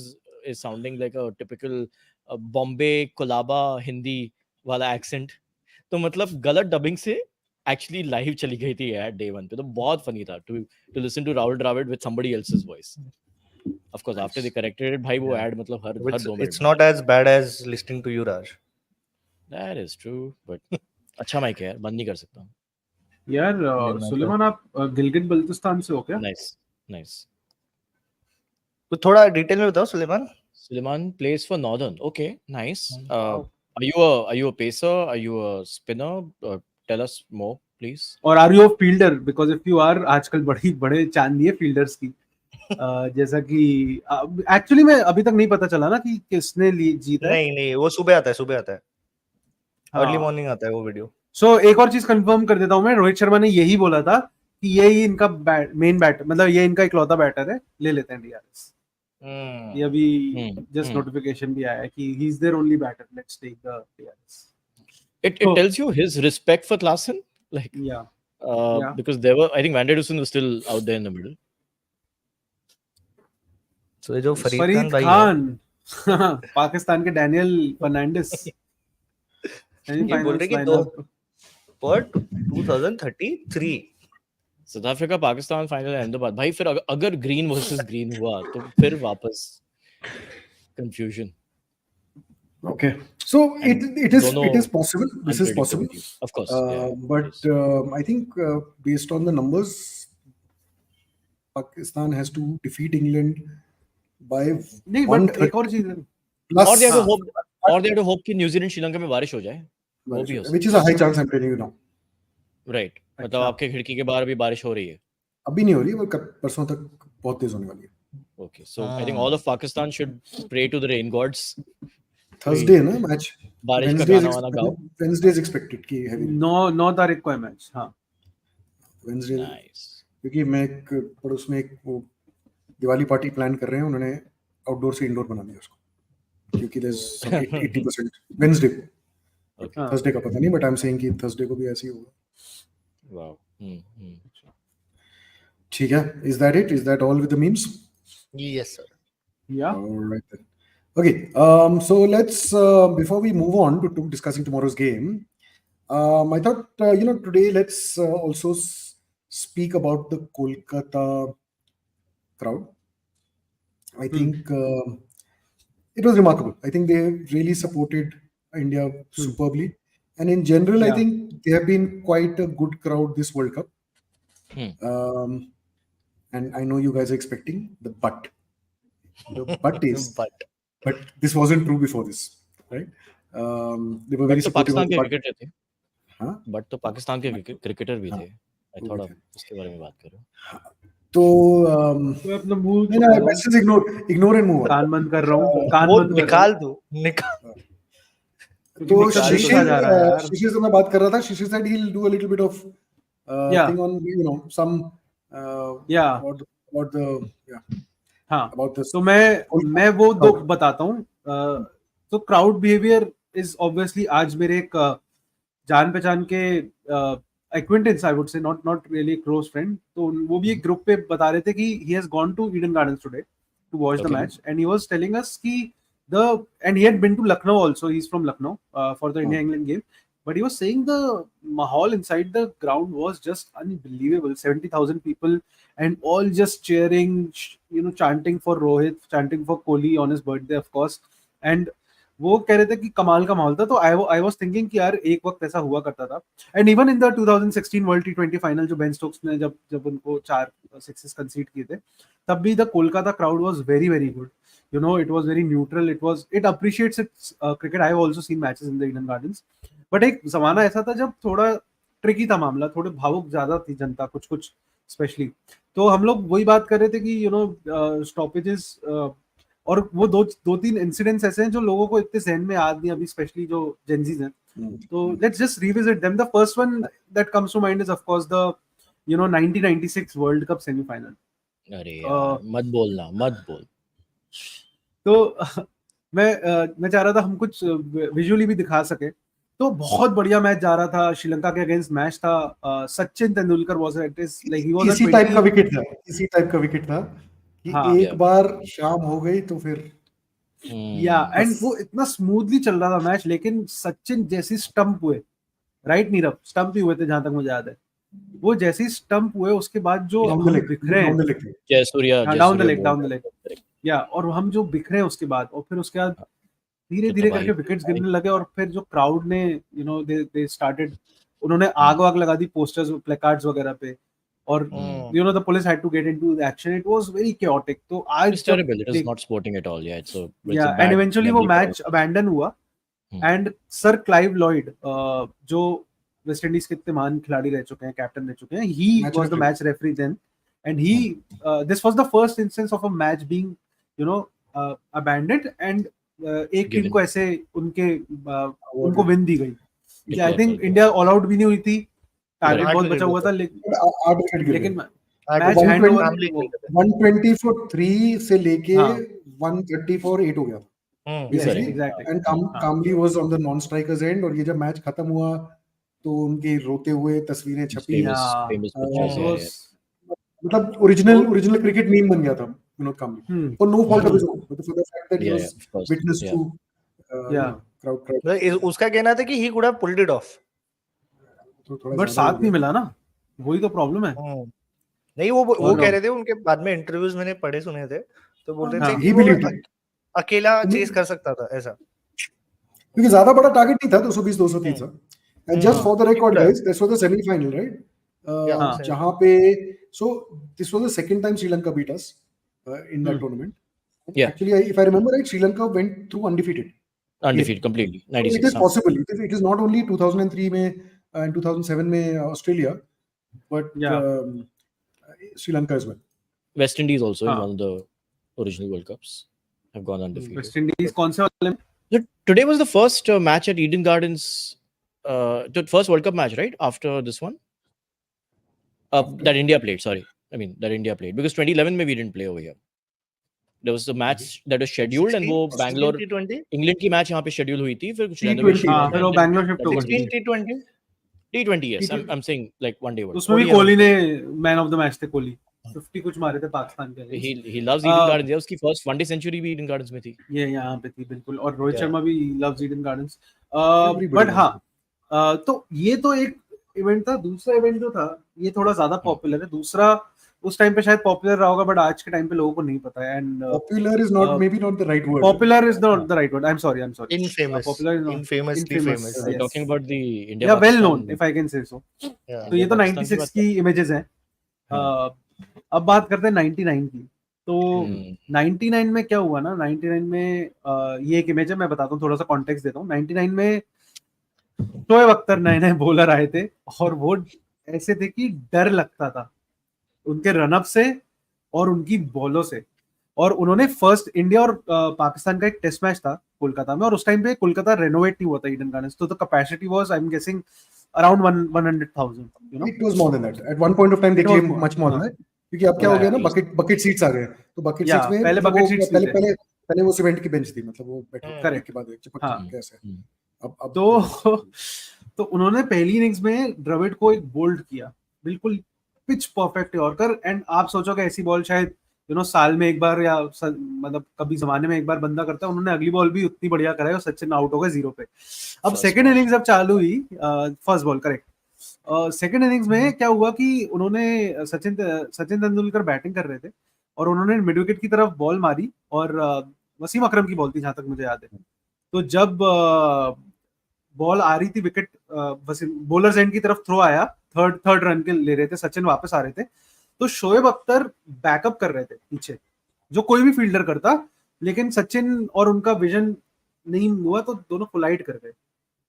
is sounding like a typical Bombay Colaba Hindi वाला एक्सेंट. तो मतलब गलत डबिंग से एक्चुअली लाइव चली गई थी एड डे वन पे. तो बहुत फनी था to listen to Rahul Dravid with somebody else's voice. Of course, after they corrected it, भाई वो Yeah. ad मतलब हर 2 मिनट It's में not आता as bad as listening to you, Raj. है. That is true, but अच्छा माइक है यार, बंद नहीं कर सकता. यार नहीं, सुलेमान आप गिलगित बल्तिस्तान से हो क्या? Nice, nice. कुछ थोड़ा डिटेल में बताओ Suleman. Suleiman plays for Northern. Okay, nice. Wow. Are you a pacer? Are you a spinner? Tell us more, please. और are you a fielder? Because if you are, आजकल बड़ी बड़े चांदी है फील्डर्स की. जैसा कि एक्चुअली मैं अभी तक नहीं पता चला ना कि किसने जीता है. नहीं, वो सुबह आता है. हाँ. अर्ली मॉर्निंग आता है वो वीडियो. सो एक और चीज कंफर्म कर देता हूं मैं, रोहित शर्मा ने यही बोला था कि ये ही इनका मेन बैटर, मतलब ये इनका इकलौता बैटर है, ले लेते हैं डीआरएस. ये अभी जस्ट नोटिफिकेशन भी आया है कि he is there only batter, let's take the DRS. It tells you his respect for Klaassen, like Yeah. because there were, I think Van der Dussen was still out there in the middle. So ये जो फरीद फरीद भाई खान पाकिस्तान के Daniel Fernandes ये बोल रहे कि for 2033 South Africa Pakistan final Ahmedabad. भाई फिर अगर ग्रीन वर्सेस ग्रीन हुआ तो फिर वापस confusion. Okay, so it is possible. This is possible, Unpredictability. Of course. but I think based on the numbers, Pakistan has to defeat England by नहीं, but एक और चीज है. plus, Or they have to hope कि New Zealand Sri Lanka में बारिश हो जाए. वो भी हो सकता which is a high chance. I'm telling you now. Right. मतलब आपके खिड़की के बाहर अभी बारिश हो रही है. अभी नहीं हो रही है, पर परसों तक बहुत तेज होने वाली है. Okay, so I think all of Pakistan should pray to the rain gods. Thursday है ना मैच. बारिश का गाना वाना गाओ. Wednesday is expected कि heavy. 9 तारीख को है मैच. हाँ. Wednesday. Nice. क्योंकि मैं एक पड़ोस में एक वो दिवाली पार्टी प्लान कर रहे हैं, उन्होंने आउटडोर से इंडोर बना दिया उसको, क्योंकि there's 80% Wednesday को. Okay. Thursday का पता नहीं, but I'm saying कि Thursday को भी ऐसे ही होगा. Wow. ठीक है. Is that it? Is that all with the memes? Yes sir. Yeah. All right then. Okay. So let's before we move on to discussing tomorrow's game, I thought today let's also speak about the Kolkata crowd. I think it was remarkable. I think they really supported India superbly, and in general, I think they have been quite a good crowd this World Cup. And I know you guys are expecting the but. The but is but this wasn't true before this, right? They were very supportive of the cricketer थे. हाँ. But तो पाकिस्तान के cricketer भी थे. I thought आप उसके बारे में बात करो. तो अपना mood message ignore and move. कान बंद कर रहा हूँ. कान वो बंद निकाल दो. तो शिशिर से मैं बात कर रहा था. शिशिर said he'll do a little bit of thing on some about the हाँ. about this. तो मैं वो दो बताता हूँ. तो क्राउड बिहेवियर इज ऑब्वियसली आज मेरे एक जान पहचान के acquaintance, I would say, not really a close friend. तो वो भी एक ग्रुप पे बता रहे थे कि he has gone to Eden Gardens today to watch the match, and he was telling us कि and he had been to Lucknow also. He's from Lucknow for the India-England game. But he was saying the mahal inside the ground was just unbelievable. 70,000 people and all just cheering, chanting for Rohit, chanting for Kohli on his birthday, of course. And वो कह रहे थे कि कमाल का माहौल था. तो I was thinking कि यार एक वक्त ऐसा हुआ करता था. And even in the 2016 World T20 final जो Ben Stokes ने जब उनको 4 6s concede किए थे, तब भी the Kolkata crowd was very very good. It was very neutral. It appreciates its cricket. I have also seen matches in the Eden Gardens. But एक जमाना ऐसा था जब थोड़ा ट्रिकी था मामला, थोड़े भावुक ज्यादा थी जनता, कुछ स्पेशली. तो हम लोग वही बात कर रहे थे कि स्टॉपेजेस और वो दो तीन इंसिडेंट्स ऐसे हैं जो लोगों को इतने जहन में याद नहीं अभी, स्पेशली जो जेनजीज हैं. तो let's just revisit them. The first one that comes to mind is of course the 1996 world cup semifinal. अरे यार मत बोल. तो मैं चाह रहा था हम कुछ विजुअली भी दिखा सके. तो बहुत बढ़िया मैच जा रहा था. श्रीलंका के अगेंस्ट मैच था. Sachin Tendulkar was at his like he was इसी टाइप का विकेट था कि एक बार शाम हो गई तो फिर एंड वो इतना स्मूथली चल रहा था मैच. लेकिन सचिन जैसी स्टंप हुए, राइट नीरव, स्टंप ही हुए थे जहां तक मुझे याद है. वो जैसे ही स्टंप हुए उसके बाद जो Down the हम leg, बिखरे down हैं, the leg. Jayasuriya, down the Jayasuriya leg, bowled down the leg, that. Correct. या और हम जो बिखरे हैं उसके बाद, और फिर उसके बाद धीरे तो धीरे तबाही करके विकेट्स तबाही। गिरने लगे, और फिर जो क्राउड ने दे स्टार्टेड, उन्होंने आग वाग लगा दी पोस्टर्स प्लेकार्ड्स वगैरह पे, और the police had to get into action. It was very chaotic. तो आज It's जब terrible. It is देख, not sporting at all. Yeah, it's a या एंड bad इवेंचुअली वो memory for all match of us. Abandon हुआ. And sir Clive Lloyd, जो West Indies के इतने महान खिलाड़ी रह चुके हैं, कैप्टन रह चुके हैं, he Match was the referee. Match referee then, and he this was the first instance of a match being abandoned, and एक टीम Given. को ऐसे उनको विन दी गई. आई Declare थिंक कर दिया. इंडिया ऑल आउट भी नहीं हुई थी, टारगेट Correct. बहुत आठ बचा wicket हुआ था, But 8 wicket गिर लेकिन गए. Match one hand over. family खेल रहे थे. 120 for 3 से लेके हाँ. 130 for 8 हो गया था. Exactly, Basically, exactly. and हाँ. Kamli was on the non-strikers end. और ये जब मैच खत्म हुआ तो उनके रोते हुए तस्वीरें छपी. Famous, Yeah. famous pictures. Uh, Yeah, Those- yeah. मतलब ओरिजिनल क्रिकेट मीम बन गया था विनोद कामली, और no fault of his own, for the fact that he Yeah, was yeah, of course. witness Yeah. to Yeah. crowd. उसका कहना था कि he could have pulled it off. तो थोड़ा बट ज्यादा हो साथ नहीं गया. मिला ना, वही तो प्रॉब्लम है. नहीं, वो और कह रहे थे, उनके बाद में इंटरव्यूज मैंने पढ़े सुने थे, तो बोल रहे हाँ, थे he कि वो believed it. अकेला चेस कर सकता था ऐसा. क्योंकि ज्यादा बड़ा टारगेट नहीं था, 220 230 था. And just for the record, guys, this was the semi-final, right? Yeah. जहाँ पे, so this was the second time Sri Lanka beat us in that tournament. Yeah. Actually, if I remember right, Sri Lanka went through undefeated. Undefeated completely. So it 96. is possible. It is not only 2003 में and 2007 में Australia, but Yeah. Sri Lanka as well. West Indies also in हाँ. one of the original World Cups have gone undefeated. West Indies कौन से वाले में? So today was the first match at Eden Gardens, the first World Cup match, right? After this one, that India played. Sorry, I mean that India played, because 2011 में we didn't play over here. There was a match that was scheduled, and वो Bangalore T20 England की match यहाँ पे schedule हुई थी, फिर कुछ T20 renovation हाँ, हुआ था, फिर वो and then Bangalore shift that हो was गई. T20 T20, yes. T20. I'm saying like one day world. उसमें भी कोहली कोहली ने मैन ऑफ द मैच थे. कोहली 50 कुछ मारे थे पाकिस्तान के against. He loves Eden Gardens. Yeah, उसकी first one day century भी Eden Gardens में थी. ये यहाँ पे थी बिल्कुल. और रोहित Yeah. शर्मा भी loves Eden gardens. Everybody but loves हाँ, तो ये तो एक इवेंट था. दूसरा इवेंट जो था ये थोड़ा ज्यादा पॉपुलर है. दूसरा उस टाइम पे शायद पॉपुलर रहा होगा, बट आज के टाइम पे लोगों को नहीं पता है. And Popular is not maybe not the right word. Popular is not the right word. I am sorry. infamous, Popular is not. infamously Infamous. famous. We're Yes. talking about the India. या well Pakistan- known if I can say so. Yeah. तो ये तो पाकिस्तान की 96 बात की images हैं. अब बात करते हैं 99 की. तो 99 में क्या हुआ ना, 99 में ये एक इमेज है, मैं बताता हूँ, थोड़ा सा कॉन्टेक्स्ट देता हूँ. 99 में शोएब अख्तर नए नए बॉलर आए थे, और वो ऐसे थे कि डर लगता था उनके रनअप से और उनकी बॉलों से. और उन्होंने फर्स्ट इंडिया और पाकिस्तान का एक टेस्ट मैच था कोलकाता में, और उस टाइम पे कोलकाता रेनोवेट नहीं हुआ था ईडन गार्डन्स, तो the capacity was, I am guessing, around 100,000, you know. It was more than that. At one point of time, they It was claimed more. much more than that. क्योंकि अब क्या हो गया ना, बकेट सीट्स आ गए. तो bucket Yeah, seats में पहले मतलब bucket वो seats पहले नहीं थे. पहले वो सीमेंट की बेंच थी, मतलब वो बैठे Correct. के बाद चिपक हाँ. कैसे. अब तो उन्होंने पहली इनिंग्स में द्रविड़ को एक बोल्ड किया, बिल्कुल पिच परफेक्ट यॉर्कर. एंड आप सोचोगे ऐसी बॉल शायद साल में एक बार, या मतलब कभी जमाने में एक बार बंदा करता है. उन्होंने अगली बॉल भी उतनी बढ़िया कराई और सचिन आउट हो गए 0 पे. अब सेकंड इनिंग्स जब चालू हुई, first ball correct, second innings में क्या हुआ कि उन्होंने सचिन तेंदुलकर बैटिंग कर रहे थे, और उन्होंने मिड विकेट की तरफ बॉल मारी, और वसीम अकरम की बॉल थी जहां तक मुझे याद है. तो जब बॉल आ रही थी विकेट, बॉलर्स एंड की तरफ थ्रो आया, थर्ड रन के ले रहे थे, सचिन वापस आ रहे थे, तो शोएब अख्तर बैकअप कर रहे थे पीछे, जो कोई भी फील्डर करता. लेकिन सचिन और उनका विजन नहीं हुआ, तो दोनों कोलाइड कर गए,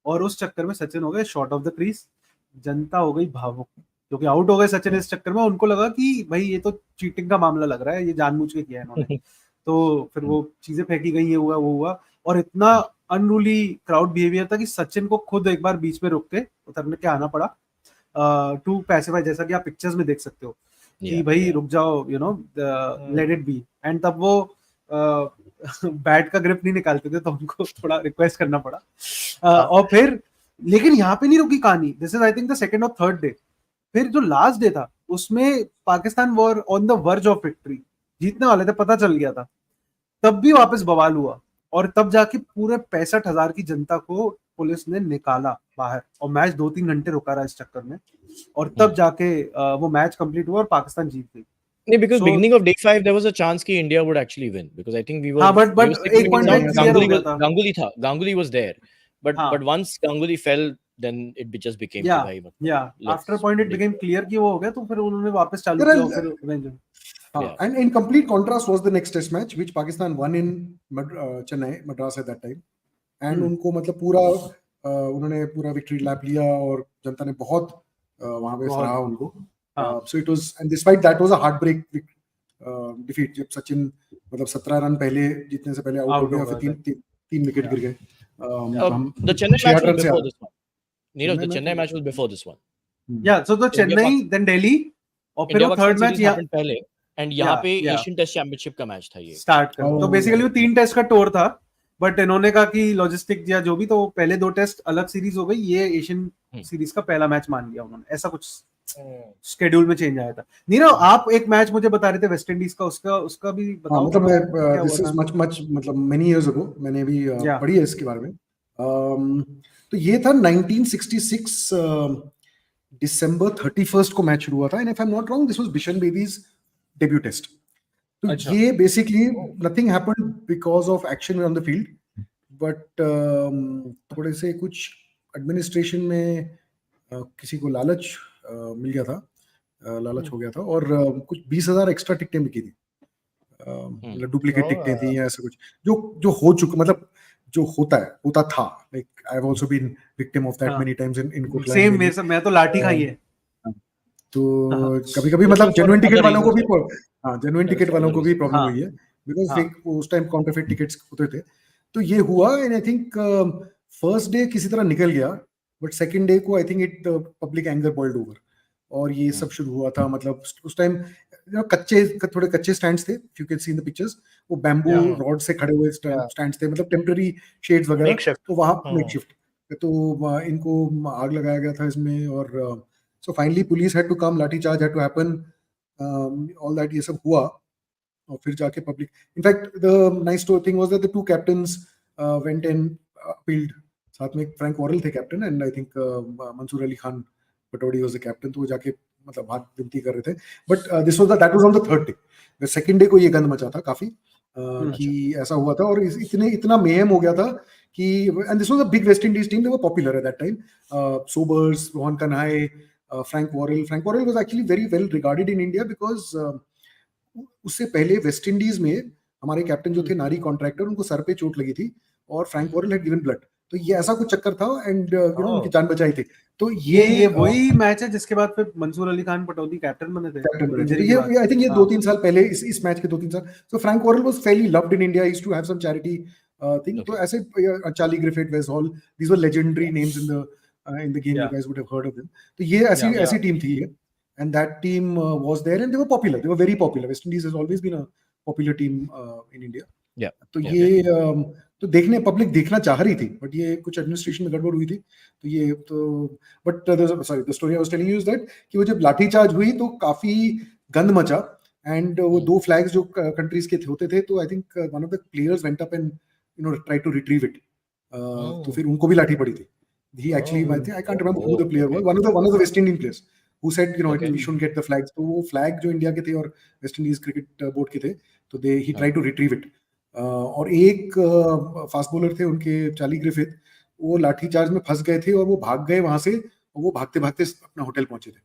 और उस चक्कर में सचिन हो गए शॉर्ट ऑफ द क्रीज. जनता हो गई भावुक, क्योंकि आउट हो गए सचिन इस चक्कर में. उनको लगा कि भाई ये तो चीटिंग का मामला लग रहा है, ये जानबूझ के किया है इन्होंने. तो फिर वो चीजें फेंकी गई, ये हुआ वो हुआ, और इतना अनरूली क्राउड बिहेवियर था कि सचिन को खुद एक बार बीच में रुक के उतरने के आना पड़ा, टू पैसिफाई, जैसा कि आप पिक्चर्स में देख सकते हो कि भाई रुक जाओ, लेट इट बी. एंड तब वो बैट का ग्रिप नहीं निकालते थे, तो उनको थोड़ा रिक्वेस्ट करना पड़ा. और फिर लेकिन यहाँ पे नहीं रुकी कहानी. This is I think the second और थर्ड डे. फिर जो लास्ट डे था उसमें Pakistan were on the verge of victory, जीतने वाले थे, पता चल गया था. तब भी वापस बवाल हुआ, और तब जाके पूरे 65,000 की जनता को पुलिस ने निकाला बाहर और मैच 2-3 घंटे रुका रहा इस चक्कर में, और तब जाके वो मैच कंप्लीट हुआ और पाकिस्तान जीत गई। No, because So- beginning of day 5 there was a chance कि India would actually win because I think we were. हाँ, but we were sitting एक in point down. पे clear हो गया था। Ganguly was there, but हाँ। but once Ganguly fell, then it just became कि भाई मतलब. Yeah. let's After a point it make- became clear कि वो हो गया, तो फिर उन्होंने वापस चालू There किया are- और फिर revenge। Yeah. And in complete contrast was the next test match which Pakistan won in Chennai, Madras at that time. And उनको मतलब पूरा उन्होंने पूरा विक्ट्री लैप लिया और जनता ने बहुत वहां पे सराहा उनको. So it was, and despite that was a heartbreak defeat. जब सचिन मतलब 17 रन पहले जीतने से पहले आउट हो गया, फिर तीन विकेट गिर गए. The Chennai match was before this one. Neerav, the Chennai match was before this one. Yeah, so the Chennai, then Delhi, और फिर वो थर्ड मैच यहाँ पहले, and यहाँ पे yeah. एशियन टेस्ट चैंपियनशिप का मैच था ये. स्टार्ट कर. तो बेसिकली वो 3 टेस्ट का टूर था, बट इन्होंने कहा कि लॉजिस्टिक या जो भी, तो पहले 2 टेस्ट अलग सीरीज हो गई, ये एशियन सीरीज का पहला मैच मान लिया उन्होंने. ऐसा कुछ शेड्यूल में चेंज आया था. नीरव, आप एक मैच मुझे बता रहे थे वेस्ट इंडीज का, उसका भी बताओ. मतलब मैं दिस इज मच मतलब मेनी इयर्स अगो मैंने भी पढ़ी है इसके बारे में. तो ये था 1966 दिसंबर 31st को मैच शुरू हुआ था, and if I am not wrong this was Bishan Bedi's debut test. तो ये basically nothing happened because of action on the field, but थोड़े से कुछ एडमिनिस्ट्रेशन में किसी को लालच मिल गया था, लालच हो गया था, और कुछ 20,000 एक्स्ट्रा टिकटें बिकी थी, मतलब डुप्लीकेट टिकटें थी या ऐसा कुछ जो हो चुका, मतलब जो होता था. Like I have also been victim of that many times in Kotla. Same मेरे साथ, मैं तो लाठी खाई है. तो कभी-कभी मतलब जेन्युइन टिकट वालों को भी जेन्युइन टिकट वालों को भी प्रॉब्लम हुई है, बिकॉज़ फेक उस टाइम काउंटरफेट टिकट्स होते थे. तो ये हुआ, and I think first day किसी तरह निकल गया, बट सेकंड डे को I think it public anger boiled over, और ये सब शुरू हुआ था. मतलब उस टाइम थोड़े कच्चे स्टैंड्स थे, if you can see in the pictures, वो बैम्बू रॉड से खड़े हुए स्टैंड्स थे, मतलब टेम्पररी शेड्स वगैरह. तो वहां मेकशिफ्ट, तो इनको आग लगाया गया था इसमें, और so finally police had to come, लाठी charge had to happen, all that ये सब हुआ, और फिर जाके public, in fact the nice thing was that the 2 captains went and appealed. साथ में फ्रैंक वॉरेल थे captain, and I think Mansoor Ali Khan Pataudi was the captain. तो वो जाके मतलब हाथ विनती कर रहे थे, but that was on the third day. The second day को ये गंद मचा था काफी, कि ऐसा हुआ था, और इतना मेहम हो गया था कि, and this was a big West Indies team, they were popular at that time. Sobers, Rohan Kanhai, Frank Worrell was actually very well regarded in India because उससे पहले वेस्ट इंडीज में हमारे कैप्टन जो थे नारी कॉन्ट्रैक्टर, उनको सर पे चोट लगी थी, और Frank Worrell had given blood. तो ये ऐसा कुछ चक्कर था, एंड यू नो उनकी जान बचाई थी. तो ये वही मैच है जिसके बाद फिर मंसूर अली खान पटौदी कैप्टन बने थे. ये आई थिंक ये 2-3 साल पहले, इस मैच के 2-3 साल. So Frank Worrell was fairly loved in India, he used to have some charity thing. तो ऐसे Charlie Griffith, Wes Hall, these were legendary names in the game. You guys would have heard of them. So ये ऐसी team थी ये, and that team was there, and they were popular. They were very popular. West Indies has always been a popular team in India. Yeah. तो ये तो public देखना चाह रही थी, बट ये कुछ एडमिनिस्ट्रेशन में गड़बड़ हुई थी. तो ये तो but sorry, the story I was telling you is that कि वो जब लाठीचार्ज हुई तो काफी गंद मचा, एंड वो 2 फ्लैग्स जो कंट्रीज के होते थे, तो I think one of the players went up and try to retrieve it. तो फिर उनको भी लाठी पड़ी थी. He actually, I can't remember who the player was. One of the West Indian players who said, we shouldn't get the flags. तो वो flag जो इंडिया के थे और वेस्ट इंडीज क्रिकेट बोर्ड के थे, तो he tried to retrieve it. और एक फास्ट बॉलर थे उनके, चार्ली ग्रिफिथ, वो लाठी चार्ज में फंस गए थे और वो भाग गए वहां से, और वो भागते भागते अपना होटल पहुंचे थे.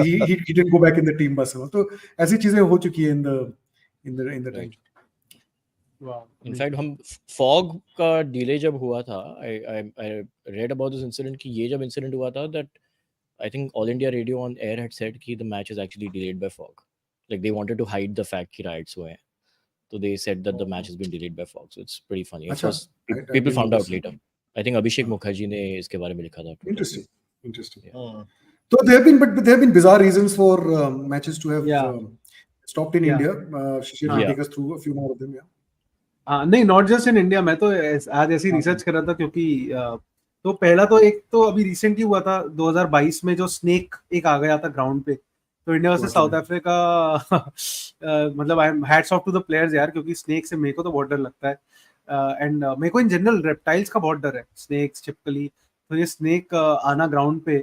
He didn't go back in the team bus. तो ऐसी चीजें हो चुकी है in the time. इनफैक्ट हम फॉग का डिले जब हुआ था, I read about this incident कि ये जब इंसिडेंट हुआ था, that I think All India Radio on air had said कि the match is actually delayed by fog. Like they wanted to hide the fact कि राइट्स हुए हैं, तो they said that the match has been delayed by fog. So it's pretty funny. Of course people found out later. I think Abhishek Mukherjee ने इसके बारे में लिखा था. Interesting. So there have been bizarre reasons for matches to have stopped in India. Shishir will take us through a few more of them. नहीं, not just in India. मैं तो आज ऐसी रिसर्च कर रहा था, क्योंकि तो पहला तो एक तो अभी रिसेंटली हुआ था 2022 में, जो स्नेक एक आ गया था ग्राउंड पे, तो इंडिया वर्सेस साउथ अफ्रीका. मतलब I am hats off to the players यार, क्योंकि स्नेक से मेरे को तो बहुत डर लगता है. एंड मेरे को इन जनरल रेप्टाइल्स का बहुत डर है, स्नेक्स, छिपकली। तो ये स्नेक आना ग्राउंड पे,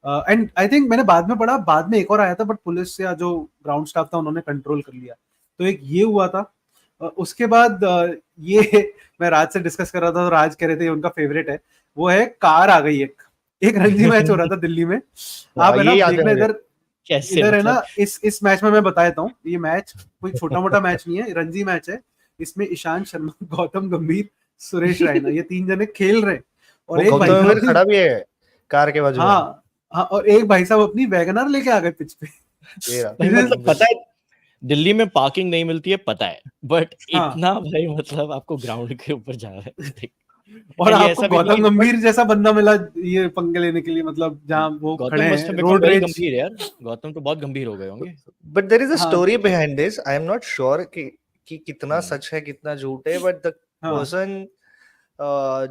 एंड आई थिंक मैंने बाद में पढ़ा, बाद में एक और आया था, बट पुलिस या जो ग्राउंड स्टाफ था उन्होंने कंट्रोल कर लिया। तो एक ये हुआ था। उसके बाद ये मैं राज से डिस्कस कर रहा था, तो राज कह रहे थे उनका फेवरेट है, वो है कार आ गई। एक रणजी मैच हो रहा था दिल्ली में, आप है ना ये याद है देखना मुझे। इधर, कैसे इधर है ना, मतलब? इस मैच में मैं बता देता हूँ, ये मैच कोई छोटा मोटा मैच नहीं है, रणजी मैच है। इसमें ईशांत शर्मा, गौतम गंभीर, सुरेश रैना, ये 3 जने खेल रहे हैं। और वो एक भाई गौतम साहब गंभीर खड़ा भी है कार के बाजू में। हाँ हाँ, और एक भाई साहब अपनी वैगनर लेके आ गए पिच पे। ये रहा। भाई This is- मतलब पता है दिल्ली में पार्किंग नहीं मिलती है, पता है, बट हाँ। इतना भाई मतलब आपको ग्राउंड के ऊपर जा रहा है। और And ये आपको ऐसा भी नहीं गौतम कि- गंभीर जैसा बंदा मिला ये पंगे लेने के लिए, मतलब जहाँ वो खड़े गौतम मस्ट हैं have become road very rage. Gambhir यार, गौतम तो बहुत गंभीर हो गए होंगे। But there is a हाँ, story तो- behind this. I am not sure कि कितना सच है कितना झूठ है, but the हाँ। person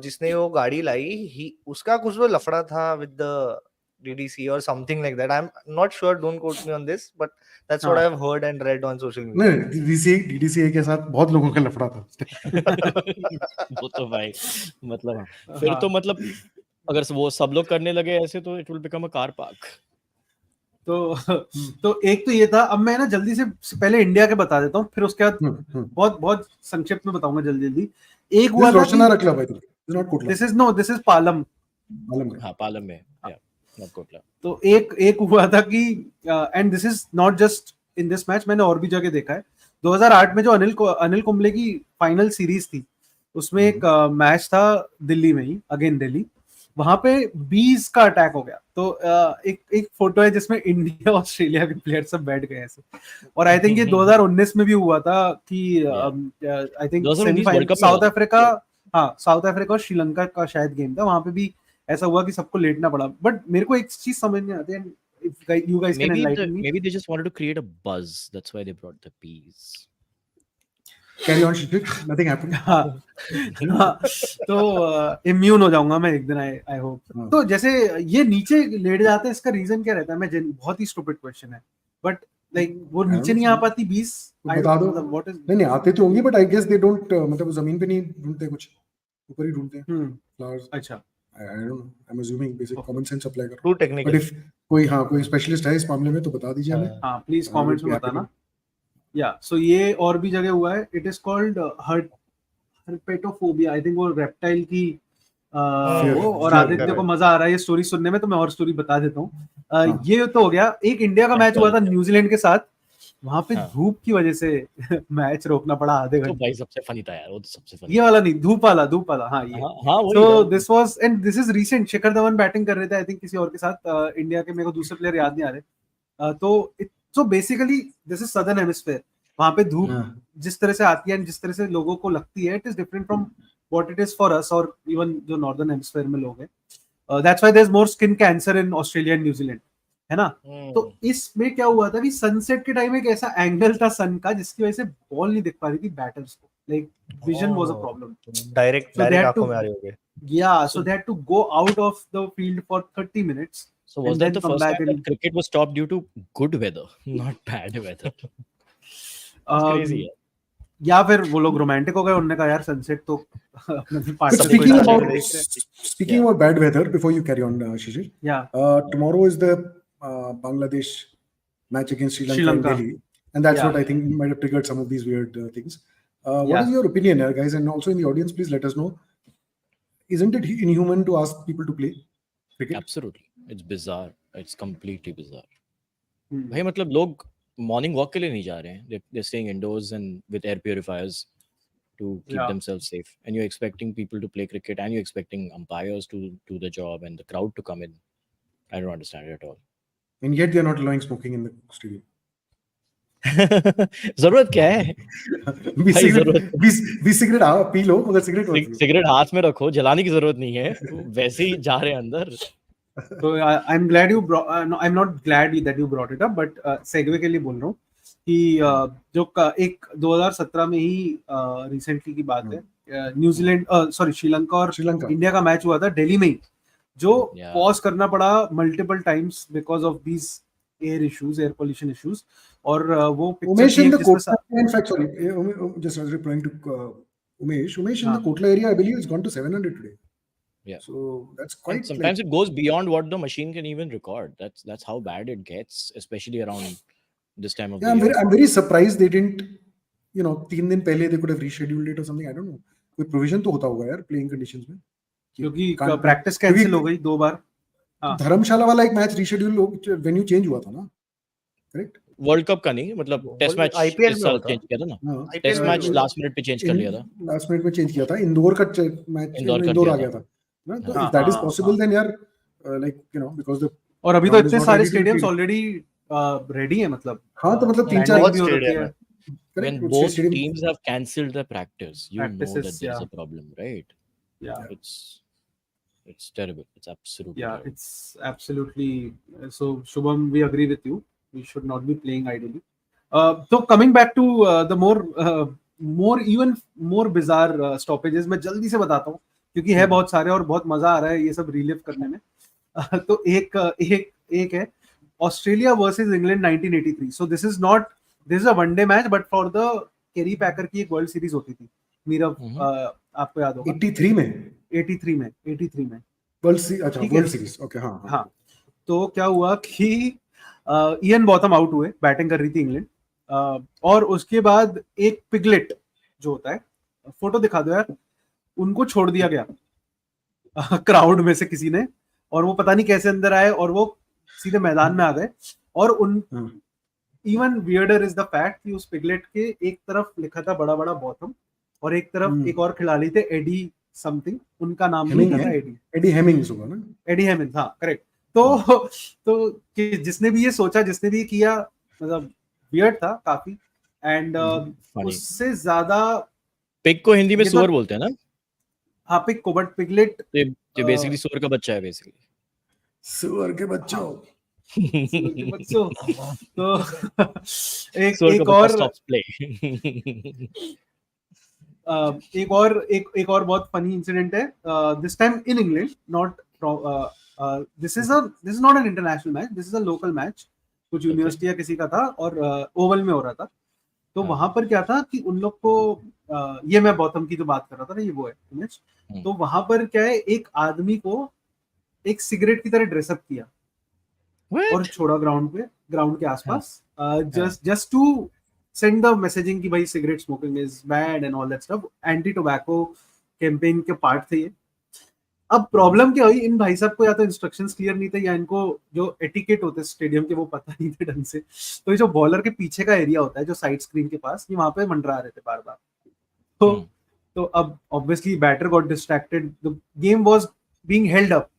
जिसने वो गाड़ी लाई, उसका कुछ वो लफड़ा था with the DDC or something like that. I'm not sure. Don't quote me on this, but that's what हाँ। I've heard and read on social media. नहीं, डीडीसीए के साथ बहुत लोगों का लफड़ा था। वो तो भाई मतलब हाँ। फिर हाँ। तो मतलब अगर वो सब लोग करने लगे ऐसे तो it will become a car park. तो एक तो ये था। अब मैं ना जल्दी से पहले इंडिया के बता देता हूँ, फिर उसके बाद बहुत बहुत संक्षिप्त में बताऊंगा जल्दी जल्दी। एक हुआ था Roshanara club, I think not Kotla, this is Palam. मालूम है। हाँ पालम में, नॉट कोटला। तो एक हुआ था कि and this is not just in this match, मैंने और भी जगह देखा है। 2008 में जो अनिल कुंबले की फाइनल सीरीज थी, उसमें एक मैच था दिल्ली में ही, अगेन दिल्ली, वहां पे बीज का अटैक हो गया। तो एक फोटो है जिसमें इंडिया ऑस्ट्रेलिया के प्लेयर सब बैठ गए ऐसे। और आई थिंक ये 2019 में भी हुआ था कि I think 2019 semifinal world cup में साउथ हुआ था। अफ्रीका, हाँ साउथ अफ्रीका और श्रीलंका का शायद गेम था, वहां पे भी ऐसा हुआ कि सबको लेटना पड़ा। बट मेरे को एक चीज समझ नहीं आती, and if you guys can enlighten me. Maybe they just wanted to create a buzz. That's why they brought the peas. Carry on, Shishir. Nothing happened. हाँ, तो इम्यून हो जाऊंगा मैं एक दिन, आई होप। हाँ। तो जैसे ये नीचे लेट जाते हैं, इसका रीजन क्या रहता है? मैं बहुत ही स्टूपिड क्वेश्चन है, बट लाइक वो नीचे नहीं आ पाती 20। बता दो। व्हाट इज नहीं आते तो होंगे, but I guess they don't, मतलब जमीन पे नहीं ढूंढते, कुछ ऊपर ही ढूंढते हैं फ्लावर्स। अच्छा, I don't know, I am assuming basic common sense apply करो। Too but technical. इफ कोई स्पेशलिस्ट है इस मामले में तो बता दीजिए हमें। हाँ प्लीज I will कमेंट्स में be happy बताना। या सो ये और भी जगह हुआ है। It is called herpetophobia, I think वो रेप्टाइल की वो। और fear, आदित्य को मजा आ रहा है ये स्टोरी सुनने में, तो मैं और स्टोरी बता देता हूँ। हाँ। ये तो हो गया। एक इंडिया का मैच हुआ था न्यूजीलैंड के साथ, वहां पे हाँ। धूप की वजह से मैच रोकना पड़ा आधे तो घंटे। भाई सबसे फनी था यार, वो तो सबसे फनी। ये वाला नहीं, धूप वाला हाँ ये। हाँ वही So था। this was, and this is recent. Shikhar Dhawan batting कर रहे थे आई थिंक किसी और के साथ, इंडिया के, मेरे को दूसरे प्लेयर याद नहीं आ रहे। तो basically this is southern hemisphere, वहां पे धूप हाँ। जिस तरह से आती है and जिस तरह से लोगों को लगती है, it is different from what it is for us, और इवन जो नॉर्दर्न हेमिस्फीयर में लोग हैं। That's why there is more skin cancer in Australia and New Zealand, है ना। तो इसमें क्या हुआ था कि सनसेट के टाइम एक ऐसा एंगल था सन का जिसकी वजह से बॉल नहीं दिख पा रही थी बैटर्स को, like vision was a problem. Direct So they had आंखों to- में आ रहे होगे। Yeah, so they had to go out of the field for 30 minutes. So was and that then the come first back time and- that cricket was stopped due to good weather, not bad weather? It's crazy. यार। या फिर वो लोग romantic हो गए, उन्होंने कहा यार सनसेट तो अपने But partner को speaking ही about देख रहे हैं। speaking about bad weather, before you carry on, Shishir, Yeah, tomorrow is the Bangladesh match against Sri Sri Lanka in Lanka. Delhi, and that's Yeah. what I think might have triggered some of these weird things. What Yeah. is your opinion, guys? And also in the audience, please let us know. Isn't it inhuman to ask people to play cricket? Absolutely, it's bizarre. It's completely bizarre. Hmm. भाई मतलब लोग morning walk के लिए नहीं जा रहे हैं, they're staying indoors and with air purifiers to keep Yeah. themselves safe, and you're expecting people to play cricket, and you're expecting umpires to do the job and the crowd to come in. I don't understand it at all. And yet they're not allowing smoking in the stadium. जरूरत क्या है? भी भाई जरूरत cigarette P low, मगर cigarette मत पियो। Cigarette हाथ में रखो, जलाने की जरूरत नहीं है, वैसे ही जा रहे हैं अंदर। So I'm glad you brought. No, I'm not glad that you brought it up, but segue के लिए बोल रहा हूँ कि जो एक 2017 में ही रिसेंटली की बात है, न्यूजीलैंड सॉरी श्रीलंका और श्रीलंका इंडिया का मैच हुआ था दिल्ली में ही, जो Yeah. पॉज करना पड़ा multiple times because of these air issues, air pollution issues. और वो Umesh, in the जिसमें quota, in fact, sorry, just replying to Umesh in the हाँ. Kotla area, I believe it's gone to 700 today. Yeah. So that's And quite sometimes it goes beyond what the machine can even record. That's how bad it gets, especially around this time of yeah, the year. I'm very surprised they didn't, 3 दिन पहले they could have rescheduled it or something. I don't know. कोई provision तो होता होगा यार playing conditions में. क्योंकि Can't- practice क्योंकि कैंसिल हो गई 2 बार. हाँ. धर्मशाला वाला एक मैच रीशेड्यूल वेन्यू चेंज हुआ था ना, करेक्ट? वर्ल्ड कप का नहीं, मतलब टेस्ट मैच IPL इस में साल हुआ था। चेंज किया था ना. हाँ, टेस्ट मैच में लास्ट मिनट पे चेंज कर लिया था. लास्ट मिनट में चेंज किया था. इंदौर का मैच इंदौर कर इंदौर दिया आ था. गया था ना. तो हाँ. इफ दैट इज हाँ, पॉसिबल हाँ. देन यार, लाइक बिकॉज़ द और अभी तो ground is इतने not सारे ready to be stadiums played. Already ready है, मतलब हाँ, तो मतलब landing 3-4 भी हो रखी stadium है. है. When correct both stadium. teams have cancelled their practice, you know that Practices, there is yeah. a problem, right? Yeah. It's terrible. It's absolutely Yeah, terrible. it's absolutely. So Shubham, we agree with you. We should not be playing ideally. So coming back to the even more bizarre stoppages, मैं जल्दी से बताता हूँ क्योंकि है बहुत सारे और बहुत मजा आ रहा है ये सब रिलीव करने में. तो एक है Australia versus England 1983. So this is a one day match, but for the केरी पैकर की एक वर्ल्ड सीरीज होती थी. नीरव, आपको याद होगा 83 में 83 में अच्छा ठीक है. World series. ओके, हाँ. हाँ. तो क्या हुआ कि इयन बॉथम आउट हुए, बैटिंग कर रही थी इंग्लैंड, और उसके बाद एक पिगलेट जो होता है, फोटो दिखा दो यार, उनको छोड़ दिया गया क्राउड में से किसी ने, और वो पता नहीं कैसे अंदर आए और वो सीधे मैदान में आ गए. और उन even weirder is the fact कि उस पिगलेट के एक तरफ लिखा था बड़ा बड़ा बॉथम और एक तरफ एक और खिलाड़ी थे एडी समथिंग, उनका नाम भी लिखा था एडी हेमिंग्स होगा ना. एडी हेमिंग्स, हाँ करेक्ट. तो कि जिसने भी ये सोचा, जिसने भी ये किया, मतलब वियर्ड था काफी. एंड उससे ज्यादा पिग को हिंदी में ये सुअर तो- बोलते हैं ना. हाँ, पिग को, बट पिगलेट ये बेसिकली सुअर का बच्चा है बेसिकली. सुअर के बच्चों. बच्चों. तो सुअर एक का और बच्चा स्टॉप्स प्ले. एक और बहुत फनी इंसिडेंट है. This time in England, not this is not an international match, this is a local match. कुछ यूनिवर्सिटी या किसी का था और ओवल में हो रहा था. तो वहां पर क्या था कि उन लोग को ये मैं बॉथम की जो बात कर रहा था ना, ये वो है इमेज. तो वहां पर क्या है, एक आदमी को एक सिगरेट की तरह ड्रेसअप किया और छोड़ा ग्राउंड के आसपास, just to send the messaging कि भाई cigarette smoking is bad and all that stuff. Anti tobacco campaign के पार्ट थे ये. अब प्रॉब्लम क्या हुई, इन भाई साहब को या तो इंस्ट्रक्शंस क्लियर नहीं थे या इनको जो एटिकेट होते स्टेडियम के वो पता नहीं थे ढंग से. तो ये जो बॉलर के पीछे का एरिया होता है जो साइड स्क्रीन के पास, ये वहां पे मंडरा रहे थे बार बार. तो अब obviously batter got distracted, the game was being held up.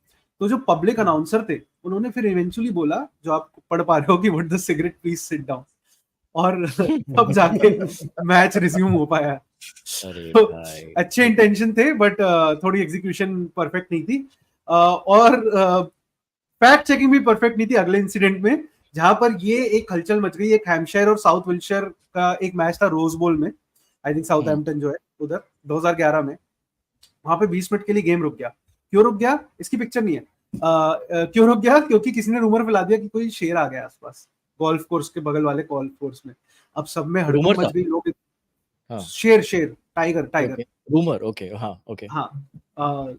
तो जो पब्लिक अनाउंसर थे उन्होंने फिर इवेंचुअली बोला, जो आप पढ़ पा रहे हो, कि would the cigarette please sit down. और तब जाके मैच रिज्यूम हो पाया. तो अच्छे इंटेंशन थे बट थोड़ी एग्जीक्यूशन परफेक्ट नहीं थी. और फैक्ट चेकिंग भी परफेक्ट नहीं थी अगले इंसिडेंट में, जहां पर ये एक हलचल मच गई. एक हैम्पशायर और साउथ विल्शर का एक मैच था रोज बोल में, आई थिंक साउथहैम्पटन जो है उधर 2011 में. वहां पे 20 मिनट के लिए गेम रुक गया. क्यों रुक गया, इसकी पिक्चर नहीं है. क्यों रुक गया, क्योंकि किसी ने रूमर फैला दिया कि कोई शेर आ गया आसपास गोल्फ कोर्स के बगल वाले गोल्फ कोर्स में. अब सब में हड़कंप मच गई. लोग शेर टाइगर रूमर. ओके, हाँ, ओके, हाँ,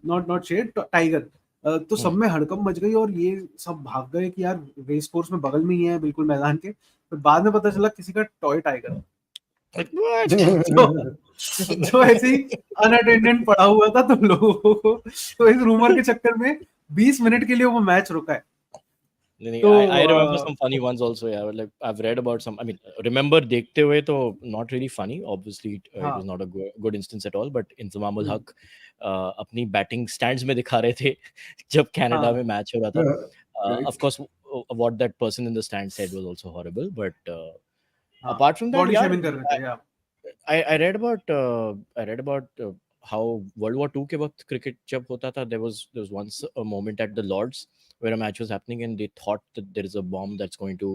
नॉट शेर, टाइगर. तो सब में हड़कंप मच गई और ये सब भाग गए कि यार रेस कोर्स में बगल में ही है बिल्कुल मैदान के. फिर बाद में पता चला किसी का टॉय टाइगर जो ऐसे ही अनअटेंडेंट पड़ा हुआ था. तो लोगों को तो इस रूमर के चक्कर में 20 मिनट के लिए वो मैच रुका है. I remember some funny ones also. Yeah, like I've read about some. I mean, remember देखते हुए तो not really funny. Obviously, it was not a good instance at all. But इंतजाम उल हक अपनी बैटिंग स्टैंड्स में दिखा रहे थे जब कनाडा में मैच हो रहा था. Of course, what that person in the stand said was also horrible. But apart from that, body shaming कर रहे थे. Yeah. I read about how World War II के वक्त cricket जब होता था, there was once a moment at the Lords where a match was happening and they thought that there is a bomb that's going to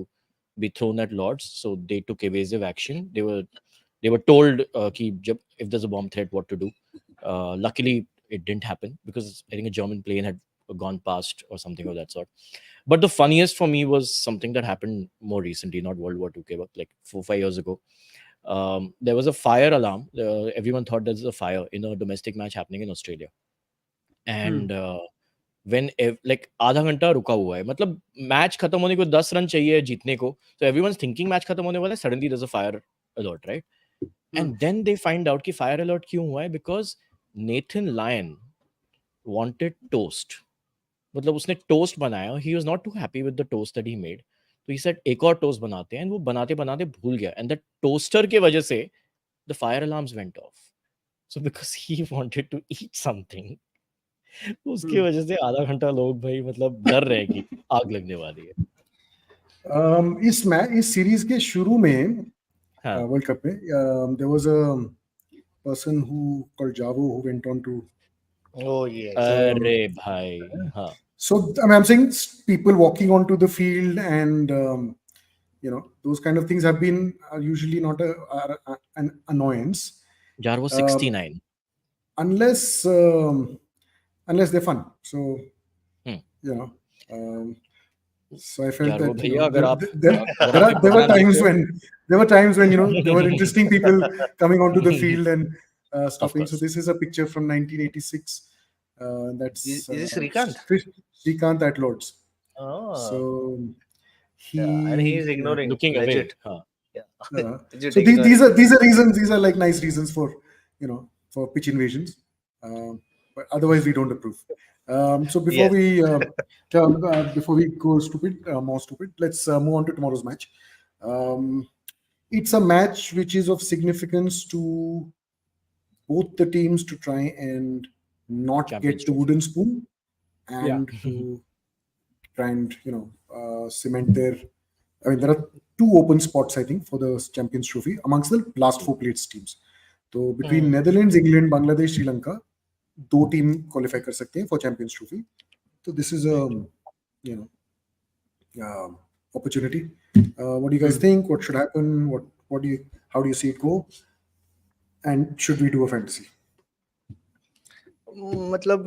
be thrown at Lords, so they took evasive action. They were told कि जब if there's a bomb threat, what to do. Luckily, it didn't happen because I think a German plane had gone past or something of that sort. But the funniest for me was something that happened more recently, not World War II के वक्त, like 4-5 years ago. there was a fire alarm. Everyone thought there's a fire in a domestic match happening in Australia. And when like आधा घंटा रुका हुआ है, मतलब match खत्म होने को 10 रन चाहिए जीतने को, so everyone's thinking मैच खत्म होने वाला है, suddenly there's a fire alert, right? And then they find out कि fire alert क्यों हुआ है, because Nathan Lyon wanted toast. मतलब उसने टोस्ट बनाया, he was not too happy with the toast that he made, so he said एक और toast बनाते हैं, and वो बनाते बनाते भूल गया, and the toaster के वजह से the fire alarms went off. So because he wanted to eat something, उसके वजह से आधा घंटा लोग भाई मतलब डर रहे कि आग लगने वाली है. इस सीरीज के शुरू में हाँ. वर्ल्ड कप में there was a person who called Javo who went on to Oh yes. अरे भाई हाँ. So I mean, I'm saying people walking onto the field and you know, those kind of things have been usually not an annoyance यार वो 69. unless they're fun. So you know, so I felt यार वो that you भैया know, अगर आप there were times when you know there were interesting people coming onto the field and stopping. So course. this is a picture from 1986. That's Is this Srikanth? Srikanth at Lords. Oh. So he And he is ignoring. looking away. Legit. हाँ. Yeah. Legit So ignoring. these are reasons. These are like nice reasons for you know for pitch invasions. But otherwise we don't approve. So before before we go more stupid, let's move on to tomorrow's match. It's a match which is of significance to both the teams to try and not Champions get the wooden spoon and to try and you know cement their. I mean, there are 2 open spots I think for the Champions Trophy amongst the last 4 placed teams. So between Netherlands, England, Bangladesh, Sri Lanka, 2 team qualify कर सकते हैं for Champions Trophy. So this is a you know opportunity. What do you guys think? What should happen? How do you see it go? And should we do a fantasy? मतलब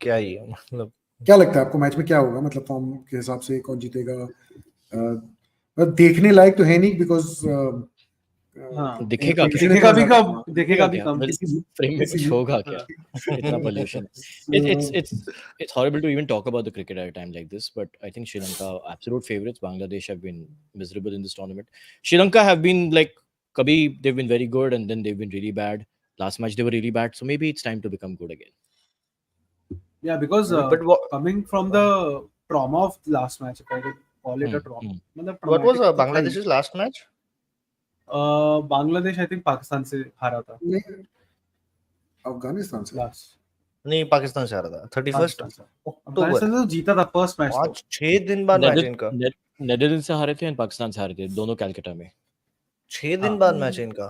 क्या ही है, मतलब क्या लगता है आपको मैच में क्या होगा? मतलब फॉर्म के हिसाब से कौन जीतेगा? देखने लायक तो है नहीं बिकॉज दिखेगा भी कम फ्रेम में कुछ होगा क्या? इतना pollution. It's horrible to even talk about the cricket at a time like this, but I think Sri Lanka absolute favorites. Bangladesh have been miserable in this tournament. Sri Lanka have been like kabhi they've been very good and then they've been really bad. Last match they were really bad, so maybe it's time to become good again. Yeah, because but coming from the trauma of last match, if I could call it a trauma. What was Bangladesh's last match? Bangladesh I think Pakistan से हारा था. अफगानिस्तान से नहीं, पाकिस्तान से हारा था 31 अक्टूबर से जीता था फर्स्ट मैच. 6 दिन बाद मैच इनका. नेदरलैंड से हारे थे और पाकिस्तान से हारे थे, दोनों कलकत्ता में. 6 दिन बाद मैच इनका.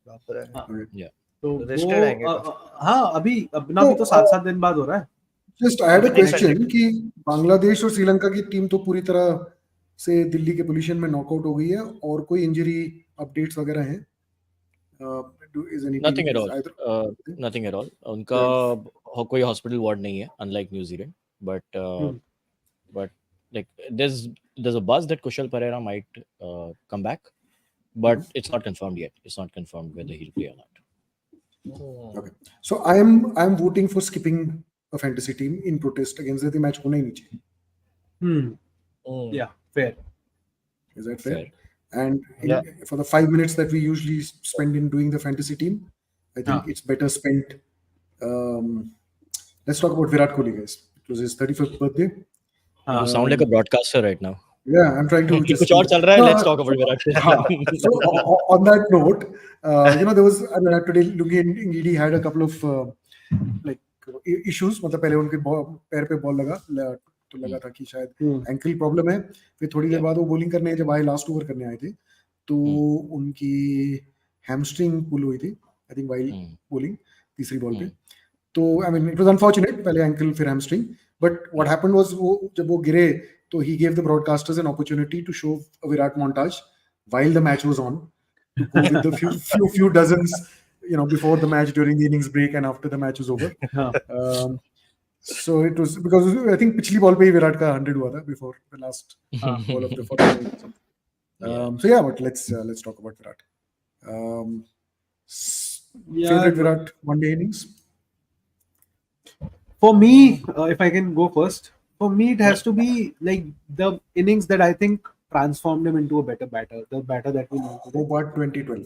बाप रे. तो रेस्टेड आएंगे. हाँ अभी अपना भी तो 7 दिन बाद हो रहा है. Just I had a question कि बांग्लादेश और श्रीलंका की टीम तो पूरी तरह से दिल्ली के पोजीशन में नॉकआउट हो गई है और कोई इंजरी अपडेट्स वगैरह हैं? Nothing at all. उनका कोई हॉस्पिटल वार्ड नहीं है, unlike New Zealand. But like there's a buzz that Kushal Pereira might come back, but it's not confirmed yet. It's not confirmed whether he'll play or not. Okay. So I am voting for skipping a fantasy team in protest against the match होना ही नहीं चाहिए. Yeah, fair. Is that fair? And for the 5 minutes that we usually spend in doing the fantasy team, I think it's better spent. Let's talk about Virat Kohli, guys. It was his 35th birthday. You sound like a broadcaster right now. Yeah, I'm trying to. कुछ और चल रहा है. Let's talk about Virat Kohli. So on that note, you know, there was today Lungi and Ngidi had a couple of like issues. मतलब पहले उनके पैर पे बॉल लगा तो लगा था कि शायद एंकल प्रॉब्लम है. फिर थोड़ी देर बाद वो बॉलिंग करने जब आए, लास्ट ओवर करने आए थे, तो उनकी हैमस्ट्रिंग पुल हुई थी आई थिंक वाइल बॉलिंग तीसरी बॉल पे. तो I mean it was unfortunate, पहले एंकल फिर hamstring. But what happened was वो जब वो गिरे तो he gave the broadcasters an opportunity to show a Virat montage while the match was on, to go with the few dozens, you know, before the match, during the innings break, and after the match was over. So it was because I think पिछली ball पे ही विराट का 100 हुआ था before the last ball of the 40. So yeah, but let's talk about Virat. Um, Yeah, favorite Virat one-day innings? for me, if I can go first, for me it has to be like the innings that I think transformed him into a better batter, the batter that we know today. Hobart 2012.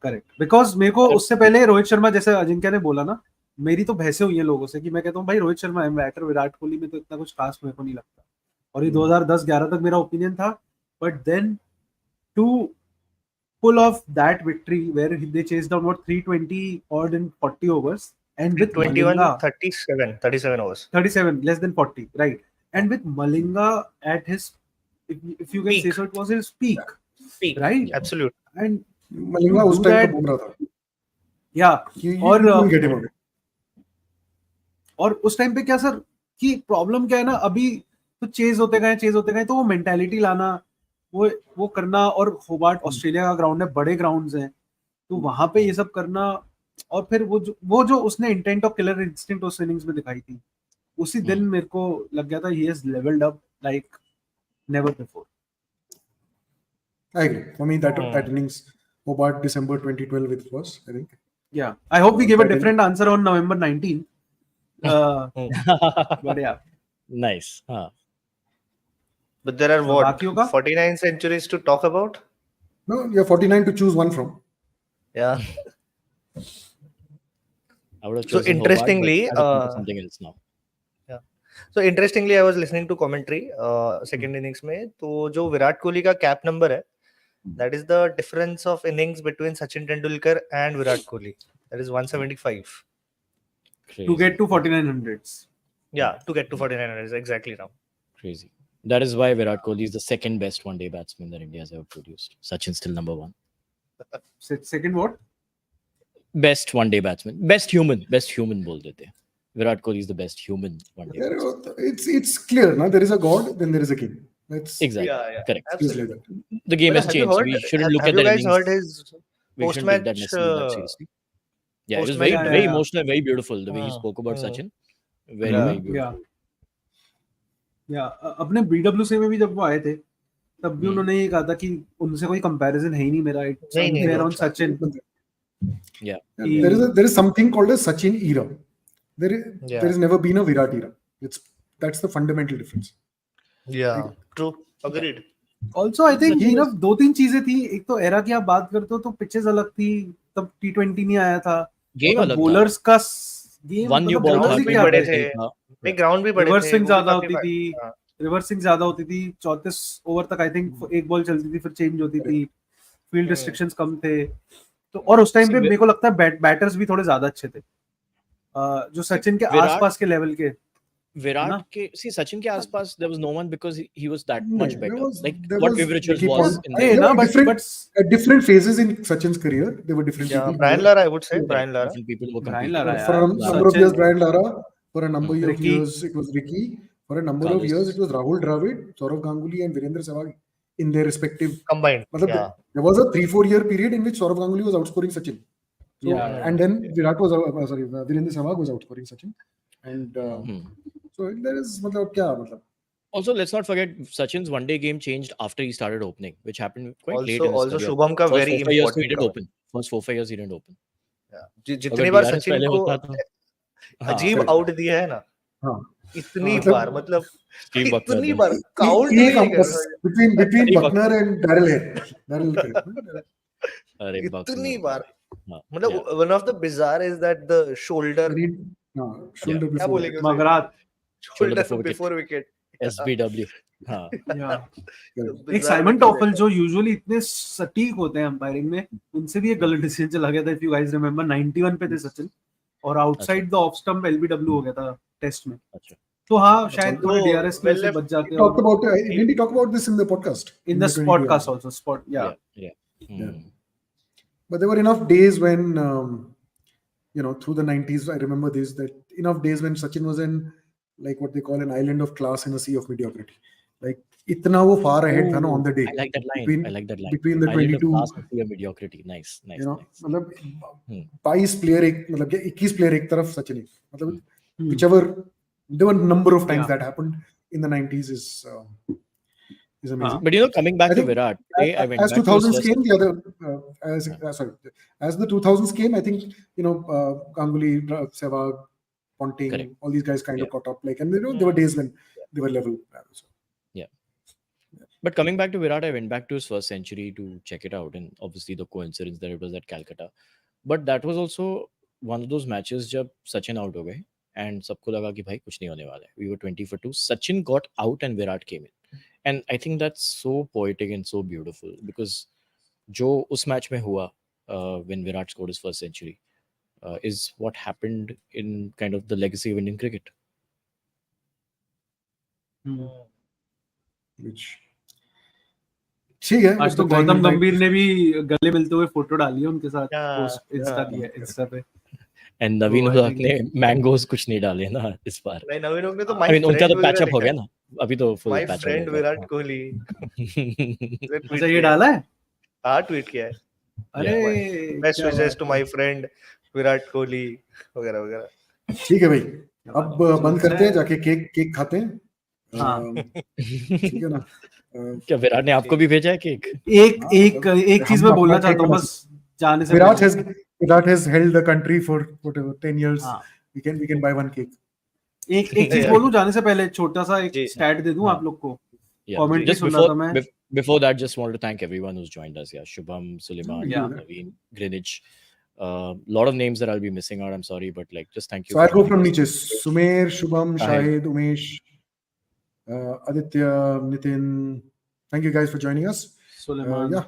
Correct because मेरे को उससे पहले रोहित शर्मा, जैसे अजिंक्य ने बोला ना, मेरी तो बहसें हुई हैं लोगों से कि मैं कहता हूँ भाई रोहित शर्मा है बैटर, विराट कोहली में तो इतना कुछ खास मेरे को नहीं लगता, और ये 2010-11 तक मेरा ओपिनियन था. But then to pull off that victory where they chased down what 320 odd in 40 overs and with 21, Malinga 37 overs. 37 less than 40, right? And with Malinga at his, if you can Peak. say so, it was his peak, Peak. right? Absolute. And Malinga to उस do time that, पे बुमराह था. yeah, You और couldn't get him out. और उस time पे क्या sir कि problem क्या है ना, अभी तो चेज होते गए तो वो मेंटालिटी लाना, वो करना, और होबार्ट ऑस्ट्रेलिया का ग्राउंड है, बड़े ग्राउंड्स हैं, तो वहां पे ये सब करना, और फिर वो जो उसने इंटेंट ऑफ किलर इंस्टिंक्ट उस इनिंग्स में दिखाई थी, उसी दिन मेरे को लग गया था he has levelled up like never before. I agree. For me, that innings, Hobart December 2012, it was, I think. Yeah, I hope we gave a That different answer on November 19th. But yeah, Nice. But there are So, what बाकियों का? 49 centuries to talk about. No, you have 49 to choose one from. Yeah. I would have So chosen interestingly, Hobart, but I have to think of something else now. So interestingly, I was listening to commentary second innings में, तो जो विराट कोहली का cap number है, that is the difference of innings between Sachin Tendulkar and Virat Kohli. That is 175. Crazy. to get to 4900s. Yeah, to get to 49 exactly now. Crazy. That is why Virat Kohli is the second best one-day batsman that India has ever produced. Sachin still number one. Second what? Best one-day batsman. Best human बोल देते हैं. Virat Kohli is the best human one-day batsman. It's clear, na? There is a god, then there is a king. That's Exactly. Yeah. Correct. it's like Absolutely. that. The game But has have you changed. heard- We shouldn't look have at you the guys innings. heard his We shouldn't take that post-match, necessarily that seriously. Yeah, it was post-match, very, yeah, very yeah. emotional, very beautiful. The way he Hmm, spoke about hmm. Sachin. Very, Yeah. very beautiful. या अपने BWC में भी जब वो आए थे तब भी उन्होंने ये कहा था कि उनसे कोई कंपैरिजन है ही नहीं मेरा, इट्स नहीं, नहीं, अनफेयर नहीं। On Sachin. Yeah. There is something called a Sachin era. There Yeah. has never been a Virat era. That's the fundamental difference. Yeah, true. Agreed. Also I think Sachin ना is- दो तीन चीजें थी. एक तो एरा की आप बात करते हो तो पिचेस अलग थी, तब T20 नहीं आया था, Game अलग था. बॉलर्स का game One new ball ground था. भी two बड़े ball थे. था. नहीं, ग्राउंड भी बड़े थे. रिवर्सिंग वो भी ज्यादा काफी होती थी, हाँ. रिवर्सिंग ज्यादा होती थी, 34 ओवर तक आई थिंक एक बॉल चलती थी फिर चेंज होती थी, फील्ड रिस्ट्रिक्शंस कम थे, तो और उस टाइम पे See, मेरे को लगता है बैटर्स भी थोड़े ज्यादा अच्छे थे, जो सचिन के विराट- आसपास के लेवल के. Virat ना? के Sachin के आसपास there was no one because he was that No, much there better. was- Like there what was Viv Richards Ricky was Ponting. in Hey, the ना, There were but at different phases in Sachin's career, there were different Yeah, people. Brian Lara, I would say. Brian Lara. different people were Brian competing. Lara, For a yeah. number of Sachin- years, Brian Lara. For a number of Ricky. years, it was Ricky. For a number of Carlos. years, it was Rahul Dravid, Saurav Ganguly, and Virendra Sehwag in their respective. Combined. Matlab, Yeah. there was a 3-4 year period in which Saurav Ganguly was outscoring Sachin. So, Yeah. and then Virat was Virendra Sehwag was outscoring Sachin, and so there is matlab kya matlab. Also, let's not forget Sachin's one-day game changed after he started opening, which happened quite late in his Also career. Shubham का First very 4-5 years he important. didn't open. First 4-5 years he didn't open. जितनी अगर बार DRS Sachin पहले को होता तो- हाँ, अजीब correct. Out दिया है ना, हाँ. इतनी मतलब- बार, मतलब Steve Buckner इतनी ने। बार काउंट He नहीं compass कर between Steve Buckner and Darrell Hay. Darrell Hay. अरे इतनी Buckner. बार, हाँ, मतलब yeah. one of the bizarre is that the shoulder Shoulder क्या before. बोलेंगे उसे? मगरात. Shoulder shoulder before before wicket. SBW. हाँ. Yeah. Correct. एक साइमन टॉफल जो यूजुअली इतने सटीक होते हैं अंपायरिंग में, उनसे भी एक गलत डिसीजन चला गया था. इफ यू गाइस रिमेंबर 91 पे थे सचिन, और outside the off stump LBW हो गया था टेस्ट में. अच्छा. तो हाँ, शायद तो थोड़े DRS की वजह से well बच जाते Talked हैं. about didn't he talk about this in the podcast? In the the podcast 20 also, spot, yeah. Yeah. Yeah. But there were enough days when through the 90s, I remember this, that enough days when Sachin was in like what they call an island of class in a sea of mediocrity. Like itna wo far ahead tha na on the day. I like that line. Between- I like that line. between the Island of 22 class and sea of mediocrity. Nice. you know, Nice. मतलब Hmm. 22 player एक मतलब 21 player एक तरफ सचिन एक मतलब Hmm. whichever there were a number of times Yeah. that happened in the 90s is is amazing. But coming back I to think Virat, today I went as back to 2000s his came, the other as the 2000s came, I think Ganguly, Sehwag, Ponting, Correct. all these guys kind Yeah. of caught up. Like, and there were days when they were level. So. But coming back to Virat, I went back to his first century to check it out, and obviously the coincidence that it was at Calcutta. But that was also one of those matches जब Sachin out हो गए and सबको लगा कि भाई कुछ नहीं होने वाला है. We were 20 for 2. Sachin got out and Virat came in, and I think that's so poetic and so beautiful because जो उस match में हुआ when Virat scored his first century is what happened in kind of the legacy of Indian cricket. Which ठीक है. आज तो गौतम गंभीर ने भी गले मिलते हुए फोटो डाली है उनके साथ पोस्ट इंस्टा पे. And नवीन उल्लाख ने मैंगोज कुछ नहीं डाले ना इस बार. नहीं, नवीन ने तो I mean, उनका तो पैचअप हो गया ना. अभी तो full my patch up friend Virat Kohli. अच्छा ये डाला है. हाँ, ट्वीट किया है. अरे best wishes to my friend Virat Kohli वगैरह वगैरह. ठीक है भाई, अब बंद करते हैं, जाके केक खाते हैं. हाँ. ठीक है ना. क्या विराट ने आपको भी भेजा है केक? एक चीज मैं बोलना चाहता हूँ बस जाने से. Virat has held the country for whatever 10 years. We can buy one cake. एक चीज बोलूं जाने से पहले, छोटा सा एक स्टैट दे दूं आप लोग को. कमेंट Just सुन रहा था मैं. before that, just wanted to thank everyone who's joined us. Yeah, Shubham, Suleiman, Naveen, Greenwich. Lot of names that I'll be missing out. I'm sorry, but like just thank you. So I'll go from niche. Sumer, Shubham, Shahid, Umesh, Aditya, Nitin. Thank you guys for joining us. Suleiman.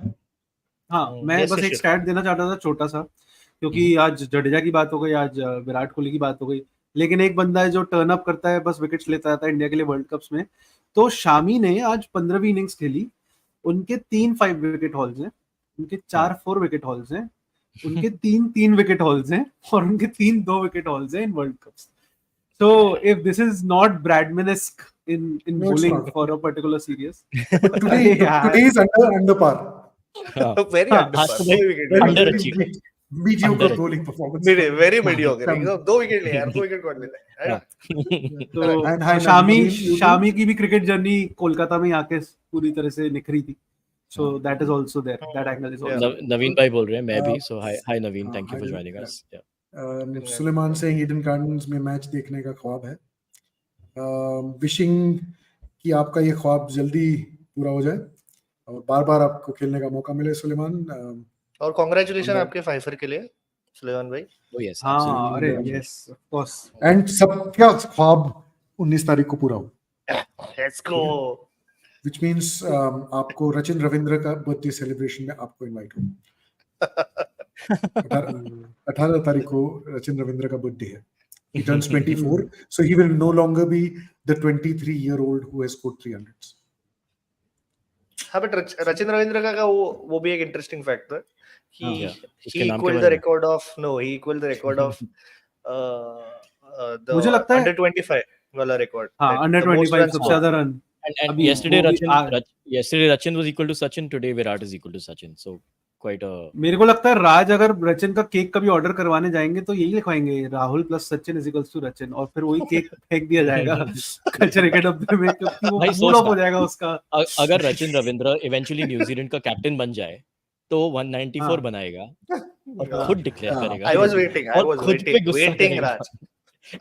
हाँ, मैं बस एक stat देना चाहता था छोटा सा, क्योंकि आज जडेजा की बात हो गई, आज विराट कोहली की बात हो गई, लेकिन एक बंदा है जो टर्न अप करता है, बस विकेट्स लेता रहता है इंडिया के लिए वर्ल्ड कप्स में. तो शामी ने आज 15वीं इनिंग्स खेली. उनके 3 5 विकेट हॉल्स हैं, उनके 4 4 विकेट हॉल्स हैं, उनके 3 3 विकेट हॉल्स हैं, और उनके 3 2 विकेट हॉल्स हैं in world cups. So if this is not Bradman-esque in bowling for a particular series, today is under par. Very under par. Underachieved. Mediocre bowling performance. Very mediocre. 2 wicket ले यार, 2 wicket कौन लेता है? तो शामी की भी cricket journey Kolkata में आके पूरी तरह से निखरी थी. So that is also there. That angle is also. Naveen भाई बोल रहे हैं, मैं भी. So hi Naveen, thank you for joining us. Yeah. Suleman saying Eden Gardens में मैच देखने का ख्वाब है. विशिंग कि आपका ये ख्वाब जल्दी पूरा हो जाए और बार-बार आपको खेलने का मौका मिले सुलेमान. और कांग्रेचुलेशन आपके फाइफर के लिए सुलेमान भाई. Oh yes. हाँ, अरे yes, of course. एंड सबका ख्वाब 19 तारीख को पूरा हो. Let's go. Which means आपको रचिन रविंद्र का बर्थडे सेलिब्रेशन में आपको इनवाइट हो. 18 तारीख को रचिन रविंद्र का बर्थडे है. He turns 24, so he will no longer be the 23-year-old who has scored 300s. हाँ, बट रचिन रविंद्र का वो भी एक इंटरेस्टिंग फैक्ट था. He equaled the record of the मुझे लगता है under 25 वाला रिकॉर्ड. हाँ, under 25 सबसे ज्यादा run. And yesterday Rachin was equal to Sachin. Today Virat is equal to Sachin. So quite a. मेरे को लगता है राज अगर रचिन का केक कभी ऑर्डर करवाने जाएंगे तो यही लिखवाएंगे, Rahul plus Sachin is equals to Rachin, और फिर वही केक फेंक दिया जाएगा कचरे के डब्बे में, क्योंकि वो मूड ऑफ हो जाएगा उसका. अगर रचिन रविंद्र इवेंचुअली न्यूजीलैंड का कैप्टन बन जाए तो 194 बनाएगा और खुद डिक्लेयर करेगा. I was waiting Raj.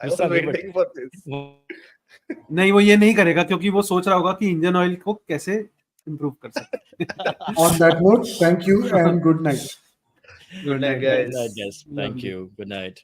I was waiting for this. नहीं, वो ये नहीं करेगा क्योंकि वो सोच रहा होगा कि इंजन ऑयल को कैसे इंप्रूव कर सकते. On that note, thank you and good night. Good night, guys. Yes, thank you. Good night.